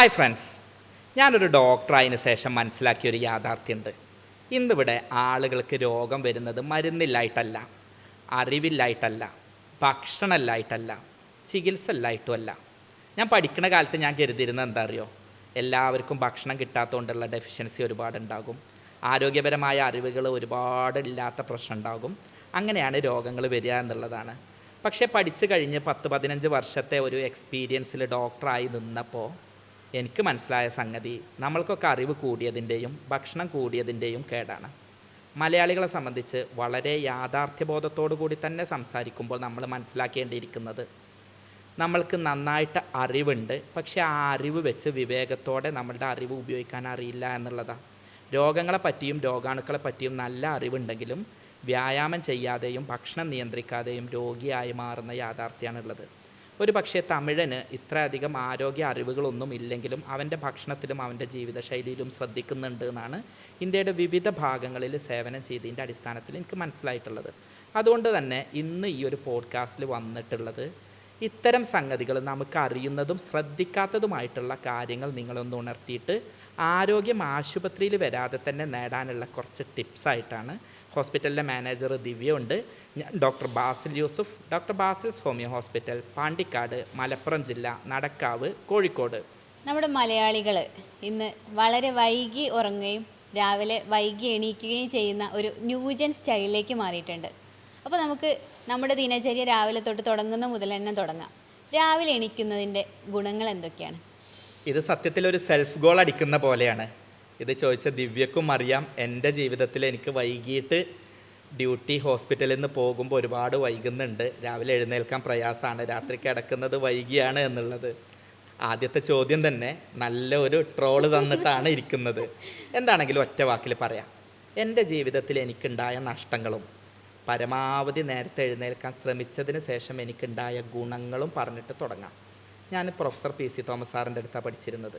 Hi friends, ഞാനൊരു ഡോക്ടറായതിനു ശേഷം മനസ്സിലാക്കിയൊരു യാഥാർത്ഥ്യമുണ്ട്. ഇന്നിവിടെ ആളുകൾക്ക് രോഗം വരുന്നത് മരുന്നില്ലായിട്ടല്ല, അറിവില്ലായിട്ടല്ല, ഭക്ഷണമില്ലായിട്ടല്ല, ചികിത്സ ഇല്ലായിട്ടുമല്ല. ഞാൻ പഠിക്കുന്ന കാലത്ത് ഞാൻ കരുതിയിരുന്നത് എന്താ അറിയോ, എല്ലാവർക്കും ഭക്ഷണം കിട്ടാത്തതുകൊണ്ടുള്ള ഡെഫിഷ്യൻസി ഒരുപാടുണ്ടാകും, ആരോഗ്യപരമായ അറിവുകൾ ഒരുപാടില്ലാത്ത പ്രശ്നം ഉണ്ടാകും, അങ്ങനെയാണ് രോഗങ്ങൾ വരിക എന്നുള്ളതാണ്. പക്ഷേ പഠിച്ചു കഴിഞ്ഞ് 10-15 വർഷത്തെ ഒരു എക്സ്പീരിയൻസിൽ ഡോക്ടറായി നിന്നപ്പോൾ എനിക്ക് മനസ്സിലായ സംഗതി, നമ്മൾക്കൊക്കെ അറിവ് കൂടിയതിൻ്റെയും ഭക്ഷണം കൂടിയതിൻ്റെയും കേടാണ്. മലയാളികളെ സംബന്ധിച്ച് വളരെ യാഥാർത്ഥ്യബോധത്തോടു കൂടി തന്നെ സംസാരിക്കുമ്പോൾ നമ്മൾ മനസ്സിലാക്കേണ്ടിയിരിക്കുന്നത്, നമ്മൾക്ക് നന്നായിട്ട് അറിവുണ്ട്, പക്ഷേ ആ അറിവ് വെച്ച് വിവേകത്തോടെ നമ്മളുടെ അറിവ് ഉപയോഗിക്കാൻ അറിയില്ല എന്നുള്ളതാണ്. രോഗങ്ങളെ പറ്റിയും രോഗാണുക്കളെ പറ്റിയും നല്ല അറിവുണ്ടെങ്കിലും വ്യായാമം ചെയ്യാതെയും ഭക്ഷണം നിയന്ത്രിക്കാതെയും രോഗിയായി മാറുന്ന യാഥാർത്ഥ്യമാണുള്ളത്. ഒരു പക്ഷേ തമിഴന് ഇത്രയധികം ആരോഗ്യ അറിവുകളൊന്നും ഇല്ലെങ്കിലും അവൻ്റെ ഭക്ഷണത്തിലും അവൻ്റെ ജീവിതശൈലിയിലും ശ്രദ്ധിക്കുന്നുണ്ട് എന്നാണ് ഇന്ത്യയുടെ വിവിധ ഭാഗങ്ങളിൽ സേവനം ചെയ്തതിൻ്റെ അടിസ്ഥാനത്തിൽ എനിക്ക് മനസ്സിലായിട്ടുള്ളത്. അതുകൊണ്ട് തന്നെ ഇന്ന് ഈ ഒരു പോഡ്കാസ്റ്റിൽ വന്നിട്ടുള്ളത്, ഇത്തരം സംഗതികൾ നമുക്ക് അറിയുന്നതും ശ്രദ്ധിക്കാത്തതുമായിട്ടുള്ള കാര്യങ്ങൾ നിങ്ങളൊന്ന് ഉണർത്തിയിട്ട് ആരോഗ്യം ആശുപത്രിയിൽ വരാതെ തന്നെ നേടാനുള്ള കുറച്ച് ടിപ്സായിട്ടാണ്. ഹോസ്പിറ്റലിലെ മാനേജർ ദിവ്യ ഉണ്ട്, ഞാൻ doctor Basil Yusuf, doctor Basil's homeo hospital, Pandikkad, Malappuram ജില്ല, നടക്കാവ്, കോഴിക്കോട്. നമ്മുടെ മലയാളികൾ ഇന്ന് വളരെ വൈകി ഉറങ്ങുകയും രാവിലെ വൈകി എണീക്കുകയും ചെയ്യുന്ന ഒരു ന്യൂജൻ സ്റ്റൈലിലേക്ക് മാറിയിട്ടുണ്ട്. അപ്പോൾ നമുക്ക് നമ്മുടെ ദിനചര്യ രാവിലെ തൊട്ട് തുടങ്ങുന്ന മുതൽ തന്നെ തുടങ്ങാം. രാവിലെ എണീക്കുന്നതിൻ്റെ ഗുണങ്ങൾ എന്തൊക്കെയാണ്? ഇത് സത്യത്തിലൊരു സെൽഫ് ഗോൾ അടിക്കുന്ന പോലെയാണ്. ഇത് ചോദിച്ച ദിവ്യക്കും അറിയാം, എൻ്റെ ജീവിതത്തിൽ എനിക്ക് വൈകിട്ട് ഡ്യൂട്ടി ഹോസ്പിറ്റലിൽ നിന്ന് പോകുമ്പോൾ ഒരുപാട് വൈകുന്നുണ്ട്, രാവിലെ എഴുന്നേൽക്കാൻ പ്രയാസമാണ്, രാത്രി കിടക്കുന്നത് വൈകിയാണ് എന്നുള്ളത്. ആദ്യത്തെ ചോദ്യം തന്നെ നല്ല ഒരു ട്രോള് തന്നിട്ടാണ് ഇരിക്കുന്നത്. എന്താണെങ്കിലും ഒറ്റ വാക്കിൽ പറയാം, എൻ്റെ ജീവിതത്തിൽ എനിക്കുണ്ടായ നഷ്ടങ്ങളും പരമാവധി നേരത്തെ എഴുന്നേൽക്കാൻ ശ്രമിച്ചതിന് ശേഷം എനിക്കുണ്ടായ ഗുണങ്ങളും പറഞ്ഞിട്ട് തുടങ്ങാം. ഞാൻ പ്രൊഫസർ PC തോമസ് സാറിൻ്റെ അടുത്താണ് പഠിച്ചിരുന്നത്.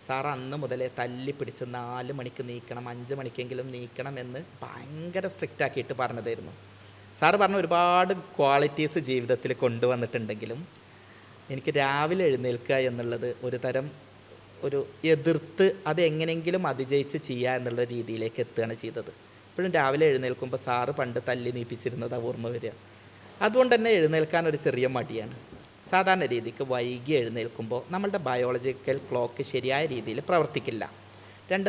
സാർ അന്ന് മുതലേ തല്ലി പിടിച്ച് 4 മണിക്ക് നീക്കണം, 5 മണിക്കെങ്കിലും നീക്കണം എന്ന് ഭയങ്കര സ്ട്രിക്റ്റ് ആക്കിയിട്ട് പറഞ്ഞതായിരുന്നു. സാറ് പറഞ്ഞ ഒരുപാട് ക്വാളിറ്റീസ് ജീവിതത്തിൽ കൊണ്ടുവന്നിട്ടുണ്ടെങ്കിലും എനിക്ക് രാവിലെ എഴുന്നേൽക്കുക എന്നുള്ളത് ഒരു തരം ഒരു എതിർത്ത് അത് എങ്ങനെയെങ്കിലും അതിജയിച്ച് ചെയ്യുക എന്നുള്ള രീതിയിലേക്ക് എത്തുകയാണ് ചെയ്തത്. ഇപ്പോഴും രാവിലെ എഴുന്നേൽക്കുമ്പോൾ സാറ് പണ്ട് തല്ലി നീപ്പിച്ചിരുന്നത് ഓർമ്മ വരിക. അതുകൊണ്ട് തന്നെ എഴുന്നേൽക്കാൻ ഒരു ചെറിയ മടിയാണ്. സാധാരണ രീതിക്ക് വൈകി എഴുന്നേൽക്കുമ്പോൾ നമ്മളുടെ ബയോളജിക്കൽ ക്ലോക്ക് ശരിയായ രീതിയിൽ പ്രവർത്തിക്കില്ല.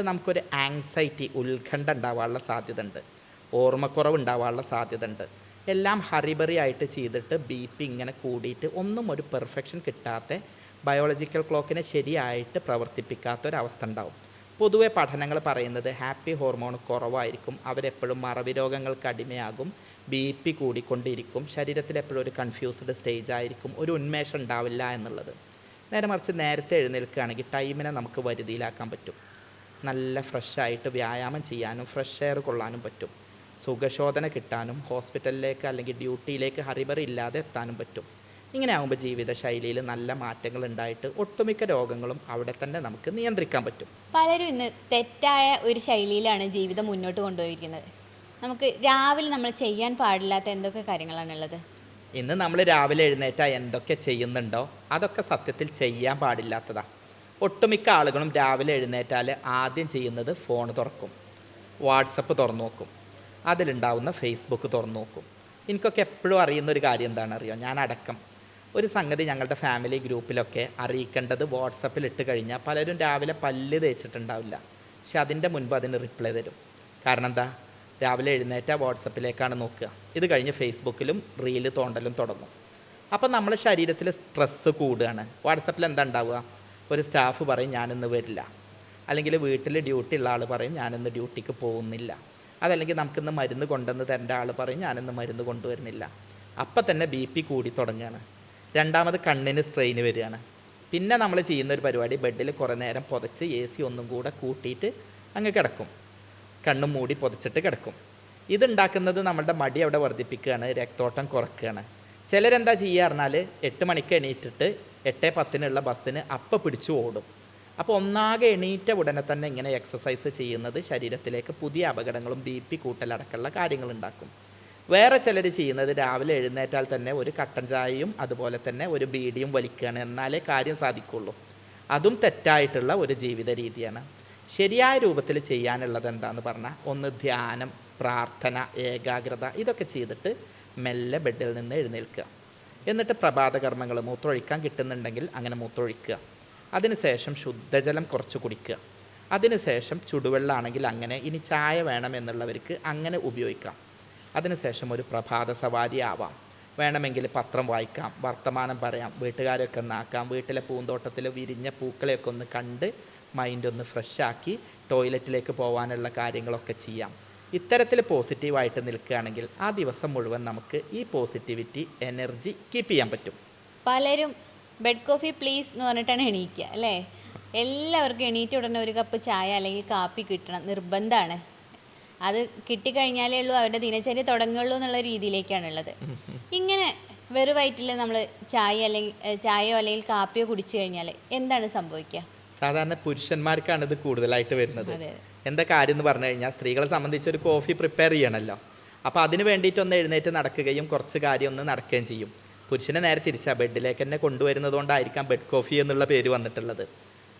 നമുക്കൊരു ആങ്സൈറ്റി, ഉത്കണ്ഠ ഉണ്ടാവാനുള്ള സാധ്യത ഉണ്ട്, ഓർമ്മക്കുറവ് ഉണ്ടാവാനുള്ള സാധ്യത ഉണ്ട്. എല്ലാം ഹറിബറി ആയിട്ട് ചെയ്തിട്ട് BP ഇങ്ങനെ കൂടിയിട്ട് ഒന്നും ഒരു പെർഫെക്ഷൻ കിട്ടാത്ത, ബയോളജിക്കൽ ക്ലോക്കിനെ ശരിയായിട്ട് പ്രവർത്തിപ്പിക്കാത്തൊരവസ്ഥ ഉണ്ടാവും. പൊതുവെ പഠനങ്ങൾ പറയുന്നത് ഹാപ്പി ഹോർമോൺ കുറവായിരിക്കും, അവരെപ്പോഴും മറവി രോഗങ്ങൾക്ക് അടിമയാകും, BP കൂടിക്കൊണ്ടിരിക്കും, ശരീരത്തിൽ എപ്പോഴും ഒരു കൺഫ്യൂസ്ഡ് സ്റ്റേജ് ആയിരിക്കും, ഒരു ഉന്മേഷം ഉണ്ടാവില്ല എന്നുള്ളത്. നേരെ മറിച്ച് നേരത്തെ എഴുന്നേൽക്കുകയാണെങ്കിൽ ടൈമിനെ നമുക്ക് വരുതിയിലാക്കാൻ പറ്റും, നല്ല ഫ്രഷായിട്ട് വ്യായാമം ചെയ്യാനും ഫ്രഷ് എയർ കൊള്ളാനും പറ്റും, സുഖശോധന കിട്ടാനും ഹോസ്പിറ്റലിലേക്ക് അല്ലെങ്കിൽ ഡ്യൂട്ടിയിലേക്ക് ഹറിബറി ഇല്ലാതെ എത്താനും പറ്റും. ഇങ്ങനെ ആകുമ്പോൾ ജീവിതശൈലിയിൽ നല്ല മാറ്റങ്ങൾ ഉണ്ടായിട്ട് ഒട്ടുമിക്ക രോഗങ്ങളും അവിടെ തന്നെ നമുക്ക് നിയന്ത്രിക്കാൻ പറ്റും. പലരും ഇന്ന് തെറ്റായ ഒരു ശൈലിയിലാണ് ജീവിതം മുന്നോട്ട് കൊണ്ടുപോയിരിക്കുന്നത്. നമുക്ക് രാവിലെ നമ്മൾ ചെയ്യാൻ പാടില്ലാത്ത എന്തൊക്കെ കാര്യങ്ങളാണുള്ളത്? ഇന്ന് നമ്മൾ രാവിലെ എഴുന്നേറ്റാൽ എന്തൊക്കെ ചെയ്യുന്നുണ്ടോ അതൊക്കെ സത്യത്തിൽ ചെയ്യാൻ പാടില്ലാത്തതാണ്. ഒട്ടുമിക്ക ആളുകളും രാവിലെ എഴുന്നേറ്റാൽ ആദ്യം ചെയ്യുന്നത് ഫോൺ തുറക്കും, വാട്സപ്പ് തുറന്നു നോക്കും, അതിലുണ്ടാവുന്ന ഫേസ്ബുക്ക് തുറന്നു നോക്കും. എനിക്കൊക്കെ എപ്പോഴും അറിയുന്നൊരു കാര്യം എന്താണെന്നറിയോ, ഞാൻ അടക്കം ഒരു സംഗതി ഞങ്ങളുടെ ഫാമിലി ഗ്രൂപ്പിലൊക്കെ അറിയിക്കേണ്ടത് വാട്സപ്പിൽ ഇട്ട് കഴിഞ്ഞാൽ പലരും രാവിലെ പല്ല് തേച്ചിട്ടുണ്ടാവില്ല, പക്ഷെ അതിൻ്റെ മുൻപ് അതിന് റിപ്ലൈ തരും. കാരണം എന്താ, രാവിലെ എഴുന്നേറ്റാൽ വാട്സപ്പിലേക്കാണ് നോക്കുക, ഇത് കഴിഞ്ഞ് ഫേസ്ബുക്കിലും റീല് തോണ്ടലും തുടങ്ങും. അപ്പം നമ്മുടെ ശരീരത്തിൽ സ്ട്രെസ്സ് കൂടുകയാണ്. വാട്സപ്പിൽ എന്താ ഉണ്ടാവുക, ഒരു സ്റ്റാഫ് പറയും ഞാനിന്ന് വരില്ല, അല്ലെങ്കിൽ വീട്ടിൽ ഡ്യൂട്ടി ഉള്ള ആൾ പറയും ഞാനിന്ന് ഡ്യൂട്ടിക്ക് പോകുന്നില്ല, അതല്ലെങ്കിൽ നമുക്കിന്ന് മരുന്ന് കൊണ്ടുവന്ന് തരേണ്ട ആൾ പറയും ഞാനിന്ന് മരുന്ന് കൊണ്ടുവരുന്നില്ല. അപ്പം തന്നെ BP കൂടി തുടങ്ങുകയാണ്. രണ്ടാമത് കണ്ണിന് സ്ട്രെയിൻ വരികയാണ്. പിന്നെ നമ്മൾ ചെയ്യുന്നൊരു പരിപാടി, ബെഡിൽ കുറേ നേരം പുതച്ച് AC ഒന്നും കൂടെ കൂട്ടിയിട്ട് അങ്ങ് കിടക്കും, കണ്ണും മൂടി പുതച്ചിട്ട് കിടക്കും. ഇതുണ്ടാക്കുന്നത് നമ്മളുടെ മടി അവിടെ വർദ്ധിപ്പിക്കുകയാണ്, രക്തോട്ടം കുറയ്ക്കുകയാണ്. ചിലരെന്താ ചെയ്യുക പറഞ്ഞാൽ 8 മണിക്ക് എണീറ്റിട്ട് 8:10 ബസ്സിന് അപ്പം പിടിച്ചു ഓടും. അപ്പോൾ ഒന്നാകെ എണീറ്റ ഉടനെ തന്നെ ഇങ്ങനെ എക്സസൈസ് ചെയ്യുന്നത് ശരീരത്തിലേക്ക് പുതിയ അപകടങ്ങളും BP കൂട്ടലടക്കമുള്ള കാര്യങ്ങളുണ്ടാക്കും. വേറെ ചിലർ ചെയ്യുന്നത് രാവിലെ എഴുന്നേറ്റാൽ തന്നെ ഒരു കട്ടൻ ചായയും അതുപോലെ തന്നെ ഒരു ബീഡിയും വലിക്കുകയാണ്, എന്നാലേ കാര്യം സാധിക്കുള്ളൂ. അതും തെറ്റായിട്ടുള്ള ഒരു ജീവിത രീതിയാണ്. ശരിയായ രൂപത്തിൽ ചെയ്യാനുള്ളത് എന്താണെന്ന് പറഞ്ഞാൽ, ഒന്ന് ധ്യാനം, പ്രാർത്ഥന, ഏകാഗ്രത, ഇതൊക്കെ ചെയ്തിട്ട് മെല്ലെ ബെഡിൽ നിന്ന് എഴുന്നേൽക്കുക. എന്നിട്ട് പ്രഭാത കർമ്മങ്ങൾ, മൂത്രമൊഴിക്കാൻ കിട്ടുന്നുണ്ടെങ്കിൽ അങ്ങനെ മൂത്രമൊഴിക്കുക. അതിനുശേഷം ശുദ്ധജലം കുറച്ച് കുടിക്കുക. അതിനുശേഷം ചുടുവെള്ളമാണെങ്കിൽ അങ്ങനെ, ഇനി ചായ വേണമെന്നുള്ളവർക്ക് അങ്ങനെ ഉപയോഗിക്കാം. അതിനുശേഷം ഒരു പ്രഭാത സവാരി ആവാം. വേണമെങ്കിൽ പത്രം വായിക്കാം, വർത്തമാനം പറയാം, വീട്ടുകാരെയൊക്കെ ഒന്നാക്കാം, വീട്ടിലെ പൂന്തോട്ടത്തിൽ വിരിഞ്ഞ പൂക്കളെയൊക്കെ ഒന്ന് കണ്ട് മൈൻഡ് ഒന്ന് ഫ്രഷാക്കി ടോയ്ലറ്റിലേക്ക് പോകാനുള്ള കാര്യങ്ങളൊക്കെ ചെയ്യാം. ഇത്തരത്തിൽ പോസിറ്റീവായിട്ട് നിൽക്കുകയാണെങ്കിൽ ആ ദിവസം മുഴുവൻ നമുക്ക് ഈ പോസിറ്റിവിറ്റി, എനർജി കീപ്പ് ചെയ്യാൻ പറ്റും. പലരും ബെഡ് കോഫി പ്ലീസ് എന്ന് പറഞ്ഞിട്ടാണ് എണീക്കുക അല്ലേ? എല്ലാവർക്കും എണീറ്റ ഉടനെ ഒരു കപ്പ് ചായ അല്ലെങ്കിൽ കാപ്പി കിട്ടണം, നിർബന്ധമാണ്. അത് കിട്ടിക്കഴിഞ്ഞാലേ ഉള്ളൂ അവരുടെ ദിനചര്യ തുടങ്ങുള്ളൂ എന്നുള്ള രീതിയിലേക്കാണുള്ളത്. ഇങ്ങനെ വെറു വയറ്റിൽ നമ്മൾ ചായയോ അല്ലെങ്കിൽ കാപ്പിയോ കുടിച്ചു കഴിഞ്ഞാൽ എന്താണ് സംഭവിക്കുക? സാധാരണ പുരുഷന്മാർക്കാണ് ഇത് കൂടുതലായിട്ട് വരുന്നത്. എന്താ കാര്യം എന്ന് പറഞ്ഞു കഴിഞ്ഞാൽ, സ്ത്രീകളെ സംബന്ധിച്ച് ഒരു കോഫി പ്രിപ്പയർ ചെയ്യണമല്ലോ. അപ്പോൾ അതിന് വേണ്ടിയിട്ടൊന്ന് എഴുന്നേറ്റ് നടക്കുകയും കുറച്ച് കാര്യം ഒന്ന് നടക്കുകയും ചെയ്യും. പുരുഷനെ നേരെ തിരിച്ചാൽ ബെഡിലേക്ക് തന്നെ കൊണ്ടുവരുന്നത് കൊണ്ടായിരിക്കാം ബെഡ് കോഫി എന്നുള്ള പേര് വന്നിട്ടുള്ളത്.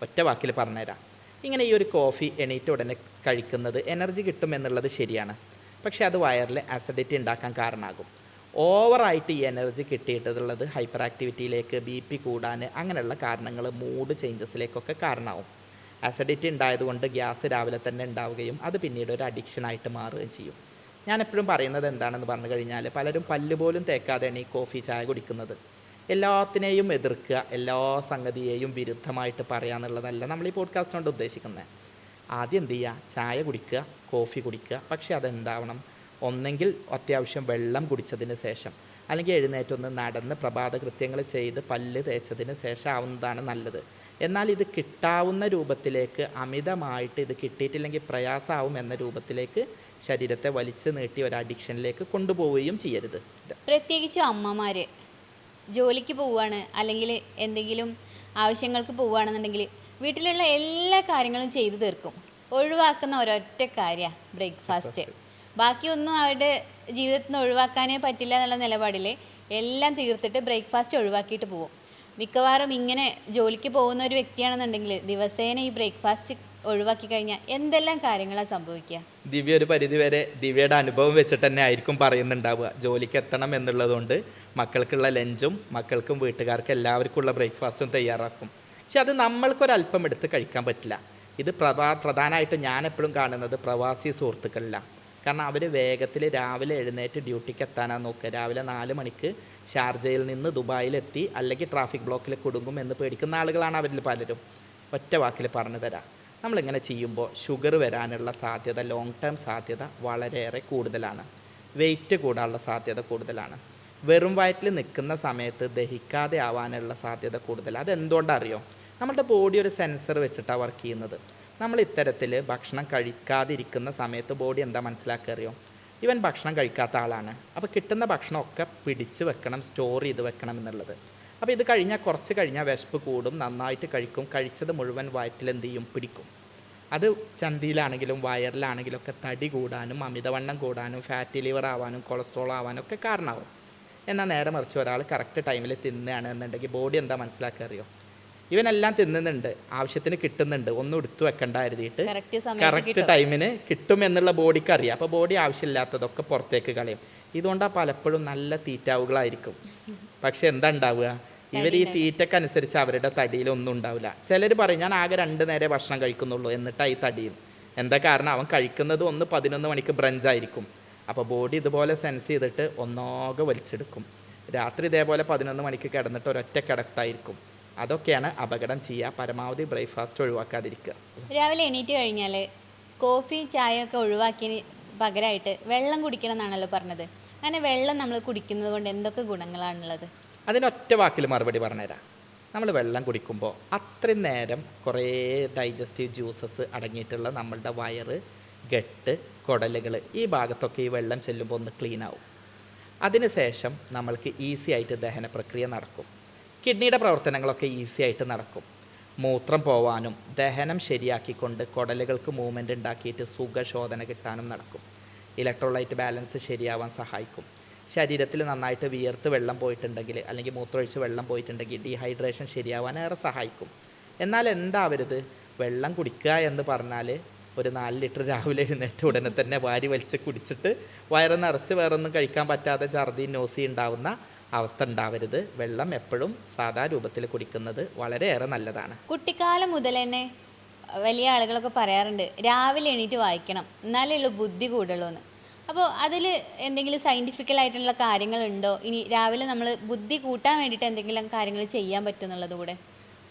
ഒറ്റ വാക്കിൽ പറഞ്ഞുതരാം. ഇങ്ങനെ ഈ ഒരു കോഫി എണീറ്റ് ഉടനെ കഴിക്കുന്നത് എനർജി കിട്ടും എന്നുള്ളത് ശരിയാണ്. പക്ഷേ അത് വയറിൽ ആസിഡിറ്റി ഉണ്ടാക്കാൻ കാരണമാകും. ഓവറായിട്ട് ഈ എനർജി കിട്ടിയിട്ടുള്ളത് ഹൈപ്പർ ആക്ടിവിറ്റിയിലേക്ക്, BP കൂടാൻ, അങ്ങനെയുള്ള കാരണങ്ങൾ, മൂഡ് ചേഞ്ചസിലേക്കൊക്കെ കാരണമാവും. ആസിഡിറ്റി ഉണ്ടായതുകൊണ്ട് ഗ്യാസ് രാവിലെ തന്നെ ഉണ്ടാവുകയും അത് പിന്നീട് ഒരു അഡിക്ഷനായിട്ട് മാറുകയും ചെയ്യും. ഞാൻ എപ്പോഴും പറയുന്നത് എന്താണെന്ന് പറഞ്ഞു കഴിഞ്ഞാൽ, പലരും പല്ല് പോലും തേക്കാതെയാണ് ഈ കോഫി ചായ കുടിക്കുന്നത്. എല്ലാത്തിനെയും എതിർക്കുക, എല്ലാ സംഗതിയെയും വിരുദ്ധമായിട്ട് പറയുക എന്നുള്ളതല്ല നമ്മൾ ഈ പോഡ്കാസ്റ്റ് കൊണ്ട് ഉദ്ദേശിക്കുന്നത്. ആദ്യം എന്ത് ചെയ്യുക, ചായ കുടിക്കുക, കോഫി കുടിക്കുക. പക്ഷേ അതെന്താവണം, ഒന്നെങ്കിൽ അത്യാവശ്യം വെള്ളം കുടിച്ചതിന് ശേഷം, അല്ലെങ്കിൽ എഴുന്നേറ്റൊന്ന് നടന്ന് പ്രഭാത കൃത്യങ്ങൾ ചെയ്ത് പല്ല് തേച്ചതിന് ശേഷം ആവുന്നതാണ് നല്ലത്. എന്നാൽ ഇത് കിട്ടാവുന്ന രൂപത്തിലേക്ക്, അമിതമായിട്ട് ഇത് കിട്ടിയിട്ടില്ലെങ്കിൽ പ്രയാസമാവും എന്ന രൂപത്തിലേക്ക് ശരീരത്തെ വലിച്ചു നീട്ടി ഒരു അഡിക്ഷനിലേക്ക് കൊണ്ടുപോവുകയും ചെയ്യരുത്. പ്രത്യേകിച്ചും അമ്മമാർ ജോലിക്ക് പോവുകയാണ് അല്ലെങ്കിൽ എന്തെങ്കിലും ആവശ്യങ്ങൾക്ക് പോവുകയാണെന്നുണ്ടെങ്കിൽ വീട്ടിലുള്ള എല്ലാ കാര്യങ്ങളും ചെയ്തു തീർക്കും. ഒഴിവാക്കുന്ന ഒരൊറ്റ കാര്യമാണ് ബ്രേക്ക്ഫാസ്റ്റ്. ബാക്കിയൊന്നും അവരുടെ ജീവിതത്തിൽ നിന്ന് ഒഴിവാക്കാനേ പറ്റില്ല എന്നുള്ള നിലപാടിൽ എല്ലാം തീർത്തിട്ട് ബ്രേക്ക്ഫാസ്റ്റ് ഒഴിവാക്കിയിട്ട് പോകും. മിക്കവാറും ഇങ്ങനെ ജോലിക്ക് പോകുന്ന ഒരു വ്യക്തിയാണെന്നുണ്ടെങ്കിൽ ദിവസേന ഈ ബ്രേക്ക്ഫാസ്റ്റ് ഒഴിവാക്കി കഴിഞ്ഞാൽ എന്തെല്ലാം കാര്യങ്ങളാണ് സംഭവിക്കുക? ദിവ്യ ഒരു പരിധിവരെ ദിവ്യയുടെ അനുഭവം വെച്ചിട്ട് തന്നെ ആയിരിക്കും പറയുന്നുണ്ടാവുക. ജോലിക്ക് എത്തണം എന്നുള്ളതുകൊണ്ട് മക്കൾക്കുള്ള ലഞ്ചും മക്കൾക്കും വീട്ടുകാർക്കും എല്ലാവർക്കുമുള്ള ബ്രേക്ക്ഫാസ്റ്റും തയ്യാറാക്കും. പക്ഷെ അത് നമ്മൾക്കൊരല്പം എടുത്ത് കഴിക്കാൻ പറ്റില്ല. ഇത് പ്രധാനമായിട്ടും ഞാൻ എപ്പോഴും കാണുന്നത് പ്രവാസി സുഹൃത്തുക്കളിലാണ്. കാരണം അവർ വേഗത്തിൽ രാവിലെ എഴുന്നേറ്റ് ഡ്യൂട്ടിക്ക് എത്താനാണ് നോക്കുക. രാവിലെ 4 മണിക്ക് ഷാർജയിൽ നിന്ന് ദുബായിലെത്തി, അല്ലെങ്കിൽ ട്രാഫിക് ബ്ലോക്കിൽ കുടുങ്ങും എന്ന് പേടിക്കുന്ന ആളുകളാണ് അവരിൽ പലരും. ഒറ്റ വാക്കിൽ പറഞ്ഞു തരാം, നമ്മളിങ്ങനെ ചെയ്യുമ്പോൾ ഷുഗർ വരാനുള്ള സാധ്യത, ലോങ് ടേം സാധ്യത വളരെയേറെ കൂടുതലാണ്. വെയിറ്റ് കൂടാനുള്ള സാധ്യത കൂടുതലാണ്. വെറും വയറ്റിൽ നിൽക്കുന്ന സമയത്ത് ദഹിക്കാതെ ആവാനുള്ള സാധ്യത കൂടുതൽ. അതെന്തുകൊണ്ടറിയോ? നമ്മുടെ ബോഡി ഒരു സെൻസർ വെച്ചിട്ടാണ് വർക്ക് ചെയ്യുന്നത്. നമ്മൾ ഇത്തരത്തിൽ ഭക്ഷണം കഴിക്കാതിരിക്കുന്ന സമയത്ത് ബോഡി എന്താ മനസ്സിലാക്കുക അറിയോ? ഇവൻ ഭക്ഷണം കഴിക്കാത്ത ആളാണ്, അപ്പോൾ കിട്ടുന്ന ഭക്ഷണമൊക്കെ പിടിച്ച് വെക്കണം, സ്റ്റോർ ചെയ്ത് വെക്കണം എന്നുള്ളത്. അപ്പോൾ ഇത് കഴിഞ്ഞാൽ കുറച്ച് കഴിഞ്ഞാൽ വിശപ്പ് കൂടും, നന്നായിട്ട് കഴിക്കും, കഴിച്ചത് മുഴുവൻ വയറ്റിലെന്ത് ചെയ്യും, പിടിക്കും. അത് ചന്തിയിലാണെങ്കിലും വയറിലാണെങ്കിലും ഒക്കെ തടി കൂടാനും അമിതവണ്ണം കൂടാനും ഫാറ്റി ലിവർ ആവാനും കൊളസ്ട്രോൾ ആവാനും ഒക്കെ കാരണമാവും. എന്നാൽ നേരെ മറിച്ച് ഒരാൾ കറക്റ്റ് ടൈമിൽ തിന്നുകയാണ് എന്നുണ്ടെങ്കിൽ ബോഡി എന്താ മനസ്സിലാക്കുക അറിയോ? ഇവനെല്ലാം തിന്നുന്നുണ്ട്, ആവശ്യത്തിന് കിട്ടുന്നുണ്ട്, ഒന്നും എടുത്തു വെക്കണ്ട കരുതിയിട്ട് കറക്റ്റ് ടൈമിന് കിട്ടും എന്നുള്ള ബോഡിക്ക് അറിയാം. അപ്പോൾ ബോഡി ആവശ്യമില്ലാത്തതൊക്കെ പുറത്തേക്ക് കളയും. ഇതുകൊണ്ടാണ് പലപ്പോഴും നല്ല തീറ്റാവുകളായിരിക്കും. പക്ഷെ എന്താ ഉണ്ടാവുക, ഇവർ ഈ തീറ്റക്കനുസരിച്ച് അവരുടെ തടിയിലൊന്നും ഉണ്ടാവില്ല. ചിലർ പറയും ഞാൻ ആകെ 2 നേരെ ഭക്ഷണം കഴിക്കുന്നുള്ളൂ എന്നിട്ടായി തടിയും. എന്താ കാരണം? അവൻ കഴിക്കുന്നത് 11 മണിക്ക് ബ്രഞ്ചായിരിക്കും. അപ്പോൾ ബോഡി ഇതുപോലെ സെൻസ് ചെയ്തിട്ട് ഒന്നാകെ വലിച്ചെടുക്കും. രാത്രി ഇതേപോലെ 11 മണിക്ക് കിടന്നിട്ട് ഒരൊറ്റ കിടത്തായിരിക്കും. അതൊക്കെയാണ് അപകടം ചെയ്യുക. പരമാവധി ബ്രേക്ക്ഫാസ്റ്റ് ഒഴിവാക്കാതിരിക്കുക. രാവിലെ എണീറ്റ് കഴിഞ്ഞാൽ കോഫി ചായ ഒക്കെ ഒഴിവാക്കിയതിന് പകരമായിട്ട് വെള്ളം കുടിക്കണം എന്നാണല്ലോ പറഞ്ഞത്. അങ്ങനെ വെള്ളം നമ്മൾ കുടിക്കുന്നത് കൊണ്ട് എന്തൊക്കെ ഗുണങ്ങളാണുള്ളത്? അതിനൊറ്റ വാക്കിൽ മറുപടി പറഞ്ഞുതരാം. നമ്മൾ വെള്ളം കുടിക്കുമ്പോൾ അത്രയും നേരം കുറേ ഡൈജസ്റ്റീവ് ജ്യൂസസ് അടങ്ങിയിട്ടുള്ള നമ്മളുടെ വയറ്, ഗട്ട്, കുടലുകൾ, ഈ ഭാഗത്തൊക്കെ ഈ വെള്ളം ചെല്ലുമ്പോൾ ഒന്ന് ക്ലീൻ ആവും. അതിനുശേഷം നമ്മൾക്ക് ഈസി ആയിട്ട് ദഹന പ്രക്രിയ നടക്കും. കിഡ്നിയുടെ പ്രവർത്തനങ്ങളൊക്കെ ഈസി ആയിട്ട് നടക്കും. മൂത്രം പോവാനും ദഹനം ശരിയാക്കിക്കൊണ്ട് കുടലുകൾക്ക് മൂവ്മെൻറ്റ് ഉണ്ടാക്കിയിട്ട് സുഖശോധന കിട്ടാനും നടക്കും. ഇലക്ട്രോലൈറ്റ് ബാലൻസ് ശരിയാവാൻ സഹായിക്കും. ശരീരത്തിൽ നന്നായിട്ട് വിയർത്ത് വെള്ളം പോയിട്ടുണ്ടെങ്കിൽ അല്ലെങ്കിൽ മൂത്രമൊഴിച്ച് വെള്ളം പോയിട്ടുണ്ടെങ്കിൽ ഡീഹൈഡ്രേഷൻ ശരിയാവാൻ ഏറെ സഹായിക്കും. എന്നാൽ എന്താവരുത്, വെള്ളം കുടിക്കുക എന്ന് പറഞ്ഞാൽ ഒരു 4 ലിറ്റർ രാവിലെ എഴുന്നേറ്റ് ഉടനെ തന്നെ വാരി വലിച്ച് കുടിച്ചിട്ട് വയറ് നിറച്ച് വേറൊന്നും കഴിക്കാൻ പറ്റാതെ ഛർദി നോസി ഉണ്ടാവുന്ന അവസ്ഥ ഉണ്ടാവരുത്. വെള്ളം എപ്പോഴും സാധാ രൂപത്തിൽ കുടിക്കുന്നത് വളരെയേറെ നല്ലതാണ്. കുട്ടിക്കാലം മുതൽ തന്നെ വലിയ ആളുകളൊക്കെ പറയാറുണ്ട് രാവിലെ എണീറ്റ് വായിക്കണം എന്നാലേ ഉള്ളൂ ബുദ്ധി കൂടുള്ളൂ എന്ന്. അപ്പോൾ അതിൽ എന്തെങ്കിലും സയൻറ്റിഫിക്കലായിട്ടുള്ള കാര്യങ്ങളുണ്ടോ? ഇനി രാവിലെ നമ്മൾ ബുദ്ധി കൂട്ടാൻ വേണ്ടിയിട്ട് എന്തെങ്കിലും കാര്യങ്ങൾ ചെയ്യാൻ പറ്റും എന്നുള്ളത് കൂടെ.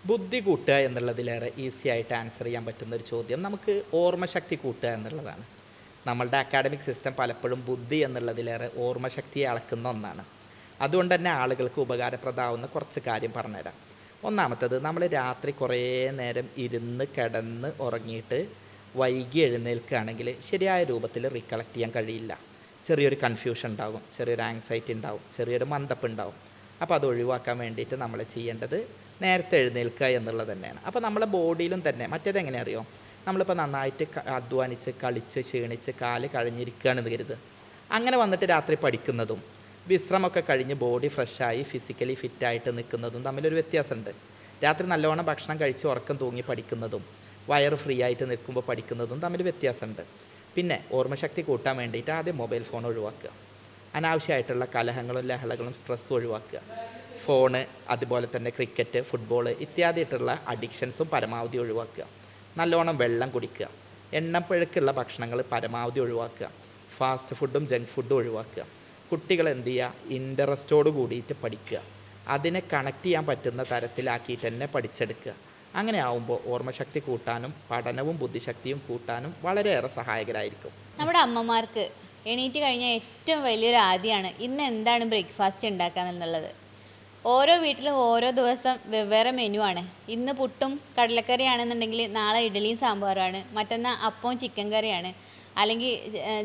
ബുദ്ധി കൂട്ടുക എന്നുള്ളതിലേറെ ഈസി ആയിട്ട് ആൻസർ ചെയ്യാൻ പറ്റുന്ന ഒരു ചോദ്യം നമുക്ക് ഓർമ്മശക്തി കൂട്ടുക എന്നുള്ളതാണ്. നമ്മളുടെ അക്കാഡമിക് സിസ്റ്റം പലപ്പോഴും ബുദ്ധി എന്നുള്ളതിലേറെ ഓർമ്മശക്തിയെ അളക്കുന്ന ഒന്നാണ്. അതുകൊണ്ട് തന്നെ ആളുകൾക്ക് ഉപകാരപ്രദമാവുന്ന കുറച്ച് കാര്യം പറഞ്ഞുതരാം. ഒന്നാമത്തത്, നമ്മൾ രാത്രി കുറേ നേരം ഇരുന്ന് കിടന്ന് ഉറങ്ങിയിട്ട് വൈകി എഴുന്നേൽക്കുകയാണെങ്കിൽ ശരിയായ രൂപത്തിൽ റീകളക്ട് ചെയ്യാൻ കഴിയില്ല. ചെറിയൊരു കൺഫ്യൂഷൻ ഉണ്ടാകും, ചെറിയൊരു ആങ്സൈറ്റി ഉണ്ടാവും, ചെറിയൊരു മന്ദപ്പ് ഉണ്ടാവും. അപ്പോൾ അത് ഒഴിവാക്കാൻ വേണ്ടിയിട്ട് നമ്മൾ ചെയ്യേണ്ടത് നേരത്തെ എഴുന്നേൽക്കുക എന്നുള്ളത് തന്നെയാണ്. അപ്പോൾ നമ്മളെ ബോഡിയിലും തന്നെ മറ്റേത് എങ്ങനെ അറിയോ, നമ്മളിപ്പോൾ നന്നായിട്ട് അധ്വാനിച്ച് കളിച്ച് ക്ഷീണിച്ച് കാല് കഴിഞ്ഞിരിക്കുകയാണെന്ന് കരുതുക. അങ്ങനെ വന്നിട്ട് രാത്രി പഠിക്കുന്നതും വിശ്രമമൊക്കെ കഴിഞ്ഞ് ബോഡി ഫ്രഷായി ഫിസിക്കലി ഫിറ്റായിട്ട് നിൽക്കുന്നതും തമ്മിലൊരു വ്യത്യാസമുണ്ട്. രാത്രി നല്ലവണ്ണം ഭക്ഷണം കഴിച്ച് ഉറക്കം തൂങ്ങി പഠിക്കുന്നതും വയറ് ഫ്രീ ആയിട്ട് നിൽക്കുമ്പോൾ പഠിക്കുന്നതും തമ്മിൽ വ്യത്യാസമുണ്ട്. പിന്നെ ഓർമ്മശക്തി കൂട്ടാൻ വേണ്ടിയിട്ട് ആദ്യം മൊബൈൽ ഫോൺ ഒഴിവാക്കുക. അനാവശ്യമായിട്ടുള്ള കലഹങ്ങളും ലഹളകളും സ്ട്രെസ്സും ഒഴിവാക്കുക. ഫോണ്, അതുപോലെ തന്നെ ക്രിക്കറ്റ്, ഫുട്ബോൾ ഇത്യാദിയായിട്ടുള്ള അഡിക്ഷൻസും പരമാവധി ഒഴിവാക്കുക. നല്ലോണം വെള്ളം കുടിക്കുക. എണ്ണപ്പഴുക്കുള്ള ഭക്ഷണങ്ങൾ പരമാവധി ഒഴിവാക്കുക. ഫാസ്റ്റ് ഫുഡും ജങ്ക് ഫുഡും ഒഴിവാക്കുക. കുട്ടികൾ എന്ത് ചെയ്യുക, ഇൻട്രസ്റ്റോട് കൂടിയിട്ട് പഠിക്കുക. അതിനെ കണക്ട് ചെയ്യാൻ പറ്റുന്ന തരത്തിലാക്കിയിട്ട് തന്നെ പഠിച്ചെടുക്കുക. അങ്ങനെ ആവുമ്പോൾ ഓർമ്മശക്തി കൂട്ടാനും പഠനവും ബുദ്ധിശക്തിയും കൂട്ടാനും വളരെയേറെ സഹായകരായിരിക്കും. നമ്മുടെ അമ്മമാർക്ക് എണീറ്റ് കഴിഞ്ഞാൽ ഏറ്റവും വലിയൊരു ആദ്യമാണ് ഇന്ന് എന്താണ് ബ്രേക്ക്ഫാസ്റ്റ് ഉണ്ടാക്കുക എന്നുള്ളത്. ഓരോ വീട്ടിലും ഓരോ ദിവസം വെവ്വേറെ മെനു ആണ്. ഇന്ന് പുട്ടും കടലക്കറിയാണെന്നുണ്ടെങ്കിൽ നാളെ ഇഡ്ഡലിയും സാമ്പാറുമാണ്, മറ്റന്നാൾ അപ്പവും ചിക്കൻ കറിയാണ്, അല്ലെങ്കിൽ